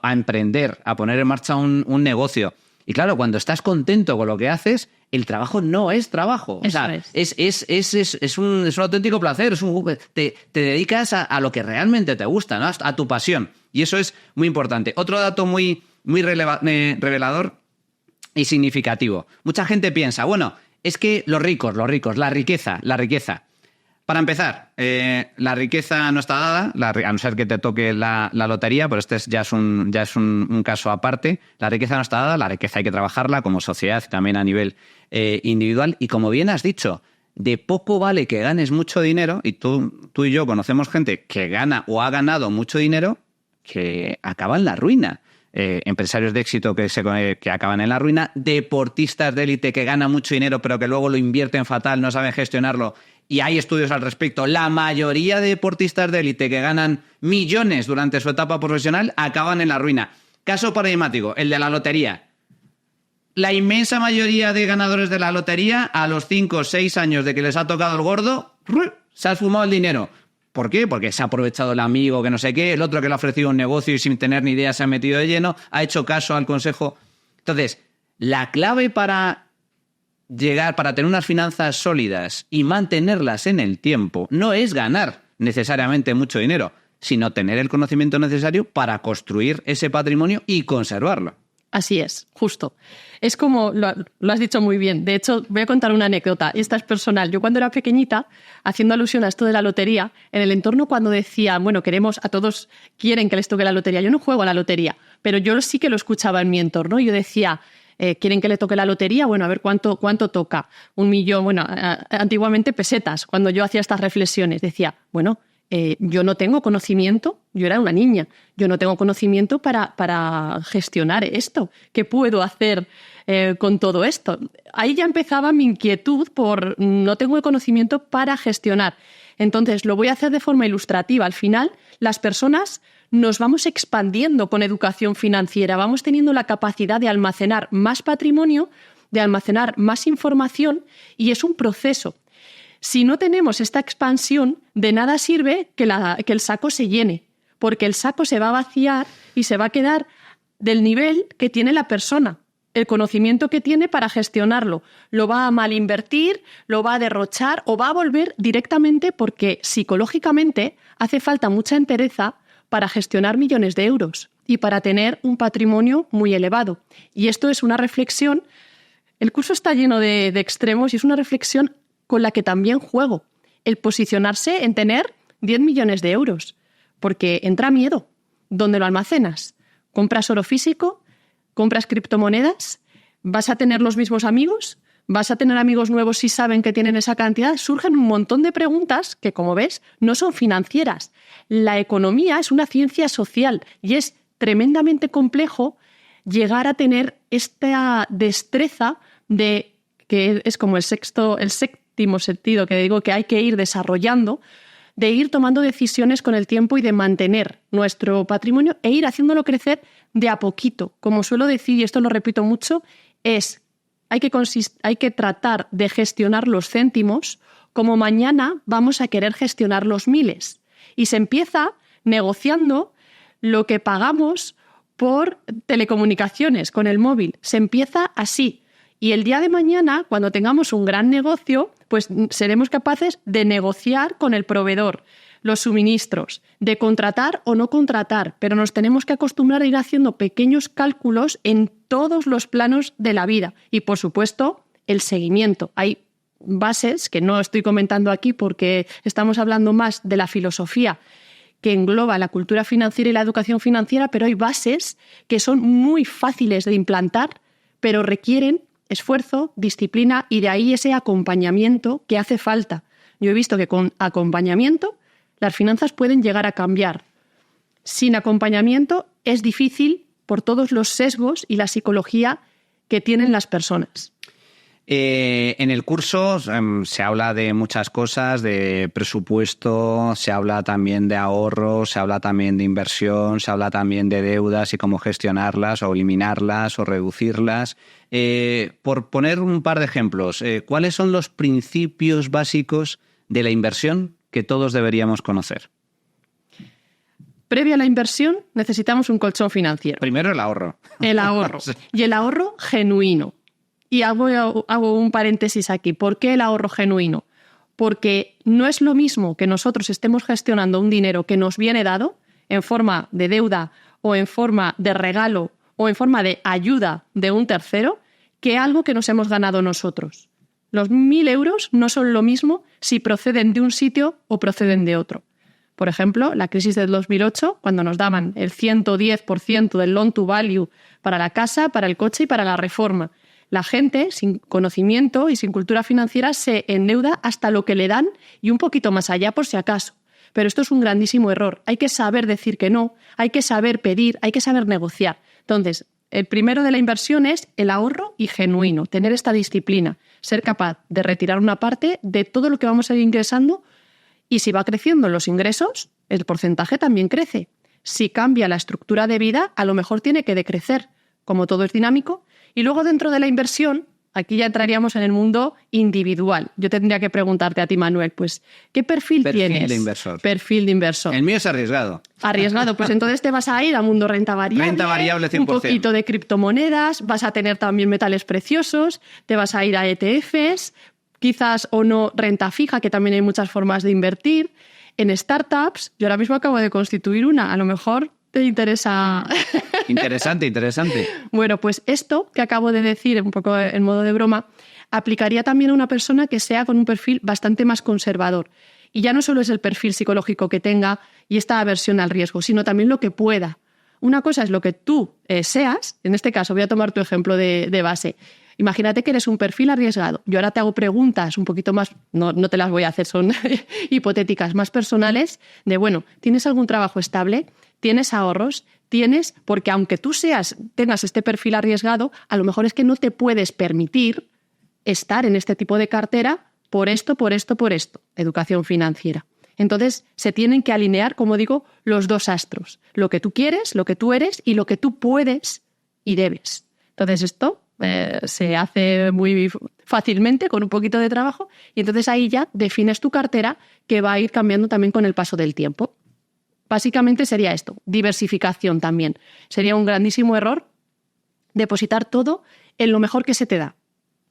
emprender, a poner en marcha un negocio. Y claro, cuando estás contento con lo que haces, el trabajo no es trabajo. O sea, es un auténtico placer. Te dedicas a lo que realmente te gusta, ¿no? A tu pasión. Y eso es muy importante. Otro dato muy revelador y significativo. Mucha gente piensa, bueno, es que los ricos, la riqueza. Para empezar, la riqueza no está dada, a no ser que te toque la lotería, pero este ya es un caso aparte. La riqueza no está dada, la riqueza hay que trabajarla como sociedad y también a nivel individual. Y como bien has dicho, de poco vale que ganes mucho dinero, y tú y yo conocemos gente que gana o ha ganado mucho dinero que acaba en la ruina. Empresarios de éxito que acaban en la ruina, deportistas de élite que ganan mucho dinero pero que luego lo invierten fatal, no saben gestionarlo, y hay estudios al respecto. La mayoría de deportistas de élite que ganan millones durante su etapa profesional acaban en la ruina. Caso paradigmático, el de la lotería. La inmensa mayoría de ganadores de la lotería, a los 5 o 6 años de que les ha tocado el gordo, se ha esfumado el dinero. ¿Por qué? Porque se ha aprovechado el amigo que no sé qué, el otro que le ha ofrecido un negocio y sin tener ni idea se ha metido de lleno, ha hecho caso al consejo. Entonces, la clave para tener unas finanzas sólidas y mantenerlas en el tiempo no es ganar necesariamente mucho dinero, sino tener el conocimiento necesario para construir ese patrimonio y conservarlo. Así es, justo. Es como, lo has dicho muy bien. De hecho, voy a contar una anécdota. Esta es personal. Yo cuando era pequeñita, haciendo alusión a esto de la lotería, en el entorno cuando decían, bueno, a todos quieren que les toque la lotería. Yo no juego a la lotería, pero yo sí que lo escuchaba en mi entorno. Yo decía, ¿quieren que le toque la lotería? Bueno, a ver cuánto toca. 1 millón, bueno, antiguamente pesetas. Cuando yo hacía estas reflexiones, decía, bueno, yo no tengo conocimiento, yo era una niña, yo no tengo conocimiento para gestionar esto. ¿Qué puedo hacer con todo esto? Ahí ya empezaba mi inquietud por no tengo el conocimiento para gestionar. Entonces, lo voy a hacer de forma ilustrativa. Al final, las personas nos vamos expandiendo con educación financiera, vamos teniendo la capacidad de almacenar más patrimonio, de almacenar más información, y es un proceso. Si no tenemos esta expansión, de nada sirve que el saco se llene, porque el saco se va a vaciar y se va a quedar del nivel que tiene la persona, el conocimiento que tiene para gestionarlo. Lo va a mal invertir, lo va a derrochar o va a volver directamente porque psicológicamente hace falta mucha entereza para gestionar millones de euros y para tener un patrimonio muy elevado. Y esto es una reflexión, el curso está lleno de extremos y es una reflexión con la que también juego, el posicionarse en tener 10 millones de euros, porque entra miedo. ¿Dónde lo almacenas? ¿Compras oro físico? ¿Compras criptomonedas? ¿Vas a tener los mismos amigos? ¿Vas a tener amigos nuevos si saben que tienen esa cantidad? Surgen un montón de preguntas que, como ves, no son financieras. La economía es una ciencia social y es tremendamente complejo llegar a tener esta destreza que es como el séptimo sentido que digo que hay que ir desarrollando, de ir tomando decisiones con el tiempo y de mantener nuestro patrimonio e ir haciéndolo crecer de a poquito. Como suelo decir, y esto lo repito mucho, hay que tratar de gestionar los céntimos como mañana vamos a querer gestionar los miles. Y se empieza negociando lo que pagamos por telecomunicaciones con el móvil. Se empieza así. Y el día de mañana, cuando tengamos un gran negocio, pues seremos capaces de negociar con el proveedor los suministros, de contratar o no contratar, pero nos tenemos que acostumbrar a ir haciendo pequeños cálculos en todos los planos de la vida. Y, por supuesto, el seguimiento. Hay bases que no estoy comentando aquí porque estamos hablando más de la filosofía que engloba la cultura financiera y la educación financiera, pero hay bases que son muy fáciles de implantar, pero requieren esfuerzo, disciplina y de ahí ese acompañamiento que hace falta. Yo he visto que con acompañamiento las finanzas pueden llegar a cambiar. Sin acompañamiento es difícil por todos los sesgos y la psicología que tienen las personas. En el curso se habla de muchas cosas, de presupuesto, se habla también de ahorro, se habla también de inversión, se habla también de deudas y cómo gestionarlas o eliminarlas o reducirlas. Por poner un par de ejemplos, ¿cuáles son los principios básicos de la inversión que todos deberíamos conocer? Previo a la inversión necesitamos un colchón financiero. Primero el ahorro. El ahorro. Y el ahorro genuino. Y hago un paréntesis aquí. ¿Por qué el ahorro genuino? Porque no es lo mismo que nosotros estemos gestionando un dinero que nos viene dado en forma de deuda o en forma de regalo o en forma de ayuda de un tercero que algo que nos hemos ganado nosotros. Los 1.000 euros no son lo mismo si proceden de un sitio o proceden de otro. Por ejemplo, la crisis del 2008, cuando nos daban el 110% del loan to value para la casa, para el coche y para la reforma. La gente, sin conocimiento y sin cultura financiera, se endeuda hasta lo que le dan y un poquito más allá por si acaso. Pero esto es un grandísimo error. Hay que saber decir que no, hay que saber pedir, hay que saber negociar. Entonces, el primero de la inversión es el ahorro y genuino, tener esta disciplina, ser capaz de retirar una parte de todo lo que vamos a ir ingresando y si va creciendo los ingresos, el porcentaje también crece. Si cambia la estructura de vida, a lo mejor tiene que decrecer, como todo es dinámico. Y luego dentro de la inversión, aquí ya entraríamos en el mundo individual. Yo tendría que preguntarte a ti, Manuel, pues, ¿qué perfil tienes? Perfil de inversor. Perfil de inversor. El mío es arriesgado. Arriesgado, pues entonces te vas a ir al mundo renta variable. Renta variable 100%. Un poquito de criptomonedas, vas a tener también metales preciosos, te vas a ir a ETFs, quizás o no renta fija, que también hay muchas formas de invertir. En startups, yo ahora mismo acabo de constituir una, a lo mejor te interesa. Interesante. Bueno, pues esto que acabo de decir, un poco en modo de broma, aplicaría también a una persona que sea con un perfil bastante más conservador. Y ya no solo es el perfil psicológico que tenga y esta aversión al riesgo, sino también lo que pueda. Una cosa es lo que tú seas, en este caso voy a tomar tu ejemplo de base. Imagínate que eres un perfil arriesgado. Yo ahora te hago preguntas un poquito más, no te las voy a hacer, son hipotéticas, más personales, de bueno, ¿tienes algún trabajo estable? ¿Tienes ahorros? ¿Tienes? Porque aunque tú tengas este perfil arriesgado, a lo mejor es que no te puedes permitir estar en este tipo de cartera por esto. Educación financiera. Entonces, se tienen que alinear, como digo, los dos astros. Lo que tú quieres, lo que tú eres y lo que tú puedes y debes. Entonces, esto se hace muy fácilmente con un poquito de trabajo y entonces ahí ya defines tu cartera que va a ir cambiando también con el paso del tiempo. Básicamente sería esto, diversificación también. Sería un grandísimo error depositar todo en lo mejor que se te da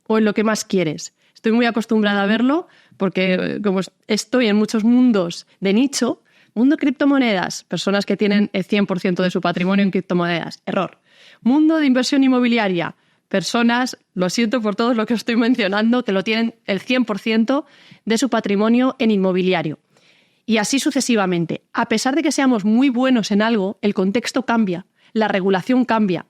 o en lo que más quieres. Estoy muy acostumbrada a verlo porque como estoy en muchos mundos de nicho, mundo criptomonedas, personas que tienen el 100% de su patrimonio en criptomonedas, error. Mundo de inversión inmobiliaria, personas, lo siento por todo lo que os estoy mencionando, que lo tienen el 100% de su patrimonio en inmobiliario. Y así sucesivamente. A pesar de que seamos muy buenos en algo, el contexto cambia, la regulación cambia.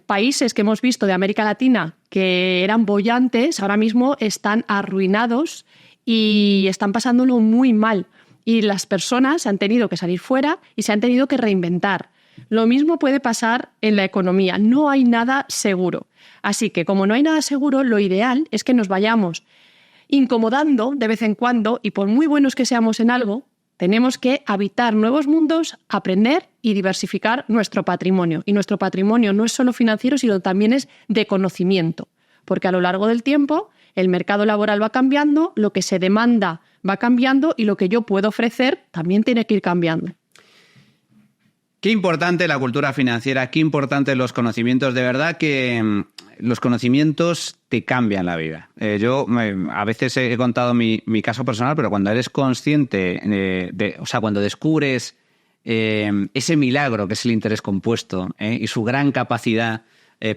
Países que hemos visto de América Latina que eran bollantes, ahora mismo están arruinados y están pasándolo muy mal. Y las personas han tenido que salir fuera y se han tenido que reinventar. Lo mismo puede pasar en la economía. No hay nada seguro. Así que, como no hay nada seguro, lo ideal es que nos vayamos incomodando de vez en cuando, y por muy buenos que seamos en algo, tenemos que habitar nuevos mundos, aprender y diversificar nuestro patrimonio. Y nuestro patrimonio no es solo financiero, sino también es de conocimiento, porque a lo largo del tiempo el mercado laboral va cambiando, lo que se demanda va cambiando y lo que yo puedo ofrecer también tiene que ir cambiando. Qué importante la cultura financiera, qué importante los conocimientos. De verdad que los conocimientos te cambian la vida. Yo a veces he contado mi caso personal, pero cuando eres consciente, cuando descubres ese milagro que es el interés compuesto y su gran capacidad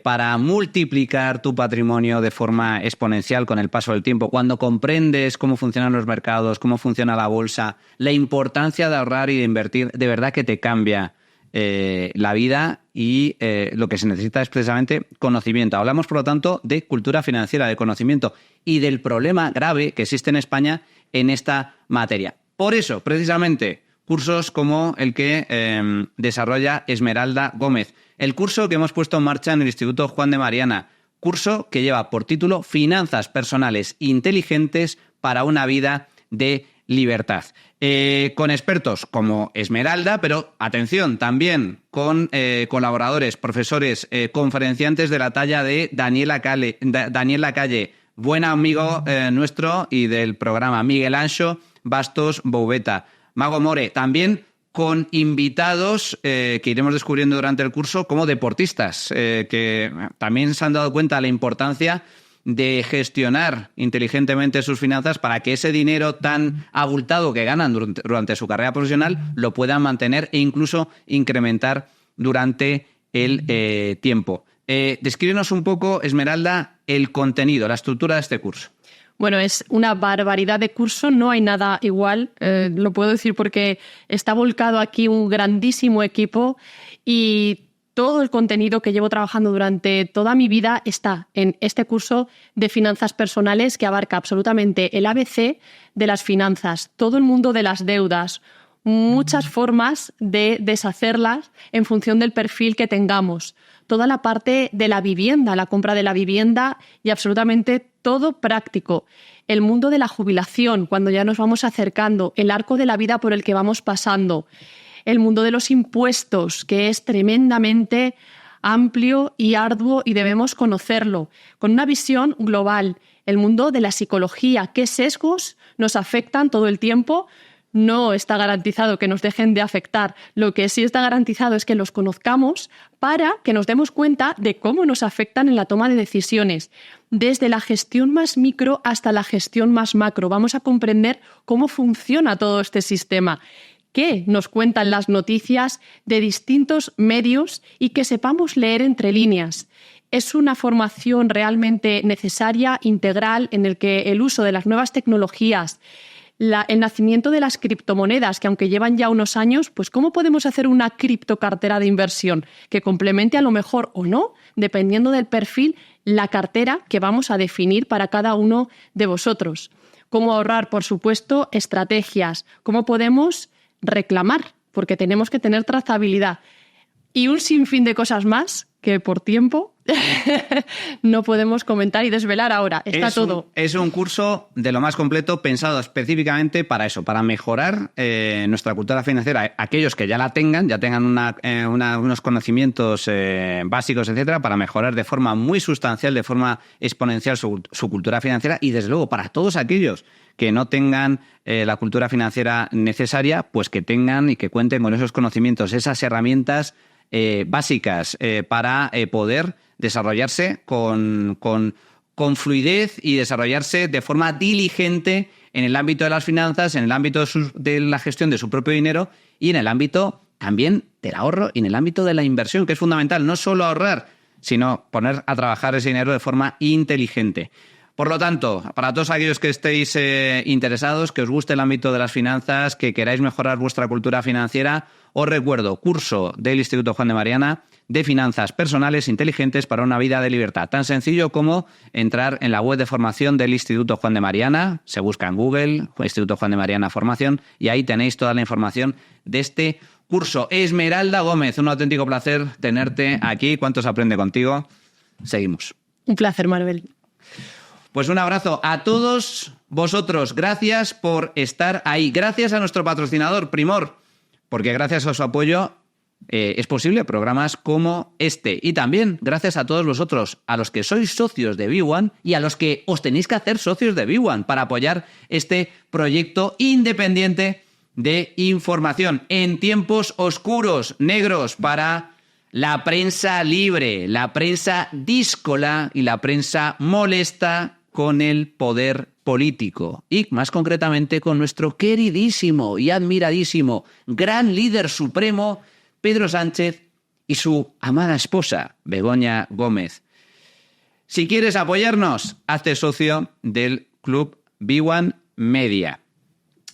para multiplicar tu patrimonio de forma exponencial con el paso del tiempo, cuando comprendes cómo funcionan los mercados, cómo funciona la bolsa, la importancia de ahorrar y de invertir, de verdad que te cambia la vida y lo que se necesita es precisamente conocimiento. Hablamos, por lo tanto, de cultura financiera, de conocimiento y del problema grave que existe en España en esta materia. Por eso, precisamente, cursos como el que desarrolla Esmeralda Gómez, el curso que hemos puesto en marcha en el Instituto Juan de Mariana, curso que lleva por título Finanzas personales inteligentes para una vida de libertad. Con expertos como Esmeralda, pero atención, también con colaboradores, profesores, conferenciantes de la talla de Daniel Lacalle, buen amigo nuestro y del programa, Miguel Anxo Bastos Boubeta, Mago More, también con invitados que iremos descubriendo durante el curso como deportistas, que también se han dado cuenta de la importancia de gestionar inteligentemente sus finanzas para que ese dinero tan abultado que ganan durante su carrera profesional lo puedan mantener e incluso incrementar durante el tiempo. Descríbenos un poco, Esmeralda, el contenido, la estructura de este curso. Bueno, es una barbaridad de curso, no hay nada igual, lo puedo decir porque está volcado aquí un grandísimo equipo y todo el contenido que llevo trabajando durante toda mi vida está en este curso de finanzas personales que abarca absolutamente el ABC de las finanzas, todo el mundo de las deudas, muchas formas de deshacerlas en función del perfil que tengamos, toda la parte de la vivienda, la compra de la vivienda y absolutamente todo práctico. El mundo de la jubilación, cuando ya nos vamos acercando, el arco de la vida por el que vamos pasando, el mundo de los impuestos, que es tremendamente amplio y arduo y debemos conocerlo, con una visión global. El mundo de la psicología, qué sesgos nos afectan todo el tiempo. No está garantizado que nos dejen de afectar. Lo que sí está garantizado es que los conozcamos para que nos demos cuenta de cómo nos afectan en la toma de decisiones. Desde la gestión más micro hasta la gestión más macro. Vamos a comprender cómo funciona todo este sistema. ¿Qué nos cuentan las noticias de distintos medios y que sepamos leer entre líneas? Es una formación realmente necesaria, integral, en el que el uso de las nuevas tecnologías, el nacimiento de las criptomonedas, que aunque llevan ya unos años, pues ¿cómo podemos hacer una criptocartera de inversión que complemente a lo mejor o no, dependiendo del perfil, la cartera que vamos a definir para cada uno de vosotros? Cómo ahorrar, por supuesto, estrategias, cómo podemos reclamar, porque tenemos que tener trazabilidad y un sinfín de cosas más que por tiempo no podemos comentar y desvelar ahora. Está todo. Es un curso de lo más completo pensado específicamente para eso, para mejorar nuestra cultura financiera. Aquellos que ya la tengan, unos conocimientos básicos, etcétera, para mejorar de forma muy sustancial, de forma exponencial su cultura financiera y, desde luego, para todos aquellos que no tengan la cultura financiera necesaria, pues que tengan y que cuenten con esos conocimientos, esas herramientas básicas para poder desarrollarse con fluidez y desarrollarse de forma diligente en el ámbito de las finanzas, en el ámbito de la gestión de su propio dinero y en el ámbito también del ahorro y en el ámbito de la inversión, que es fundamental, no solo ahorrar, sino poner a trabajar ese dinero de forma inteligente. Por lo tanto, para todos aquellos que estéis interesados, que os guste el ámbito de las finanzas, que queráis mejorar vuestra cultura financiera, os recuerdo, curso del Instituto Juan de Mariana de Finanzas Personales Inteligentes para una vida de libertad. Tan sencillo como entrar en la web de formación del Instituto Juan de Mariana, se busca en Google, Instituto Juan de Mariana Formación, y ahí tenéis toda la información de este curso. Esmeralda Gómez, un auténtico placer tenerte aquí. ¿Cuánto se aprende contigo? Seguimos. Un placer, Maribel. Pues un abrazo a todos vosotros. Gracias por estar ahí. Gracias a nuestro patrocinador Primor, porque gracias a su apoyo es posible programas como este. Y también gracias a todos vosotros, a los que sois socios de B1 y a los que os tenéis que hacer socios de B1 para apoyar este proyecto independiente de información en tiempos oscuros, negros, para la prensa libre, la prensa díscola y la prensa molesta con el poder político y más concretamente con nuestro queridísimo y admiradísimo gran líder supremo Pedro Sánchez y su amada esposa Begoña Gómez. Si quieres apoyarnos, hazte socio del Club B1 Media.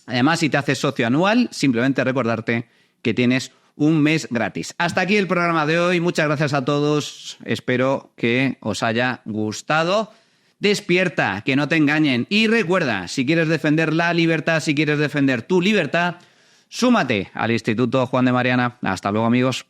Además, si te haces socio anual, simplemente recordarte que tienes un mes gratis. Hasta aquí el programa de hoy. Muchas gracias a todos. Espero que os haya gustado. Despierta, que no te engañen. Y recuerda, si quieres defender la libertad, si quieres defender tu libertad, súmate al Instituto Juan de Mariana. Hasta luego, amigos.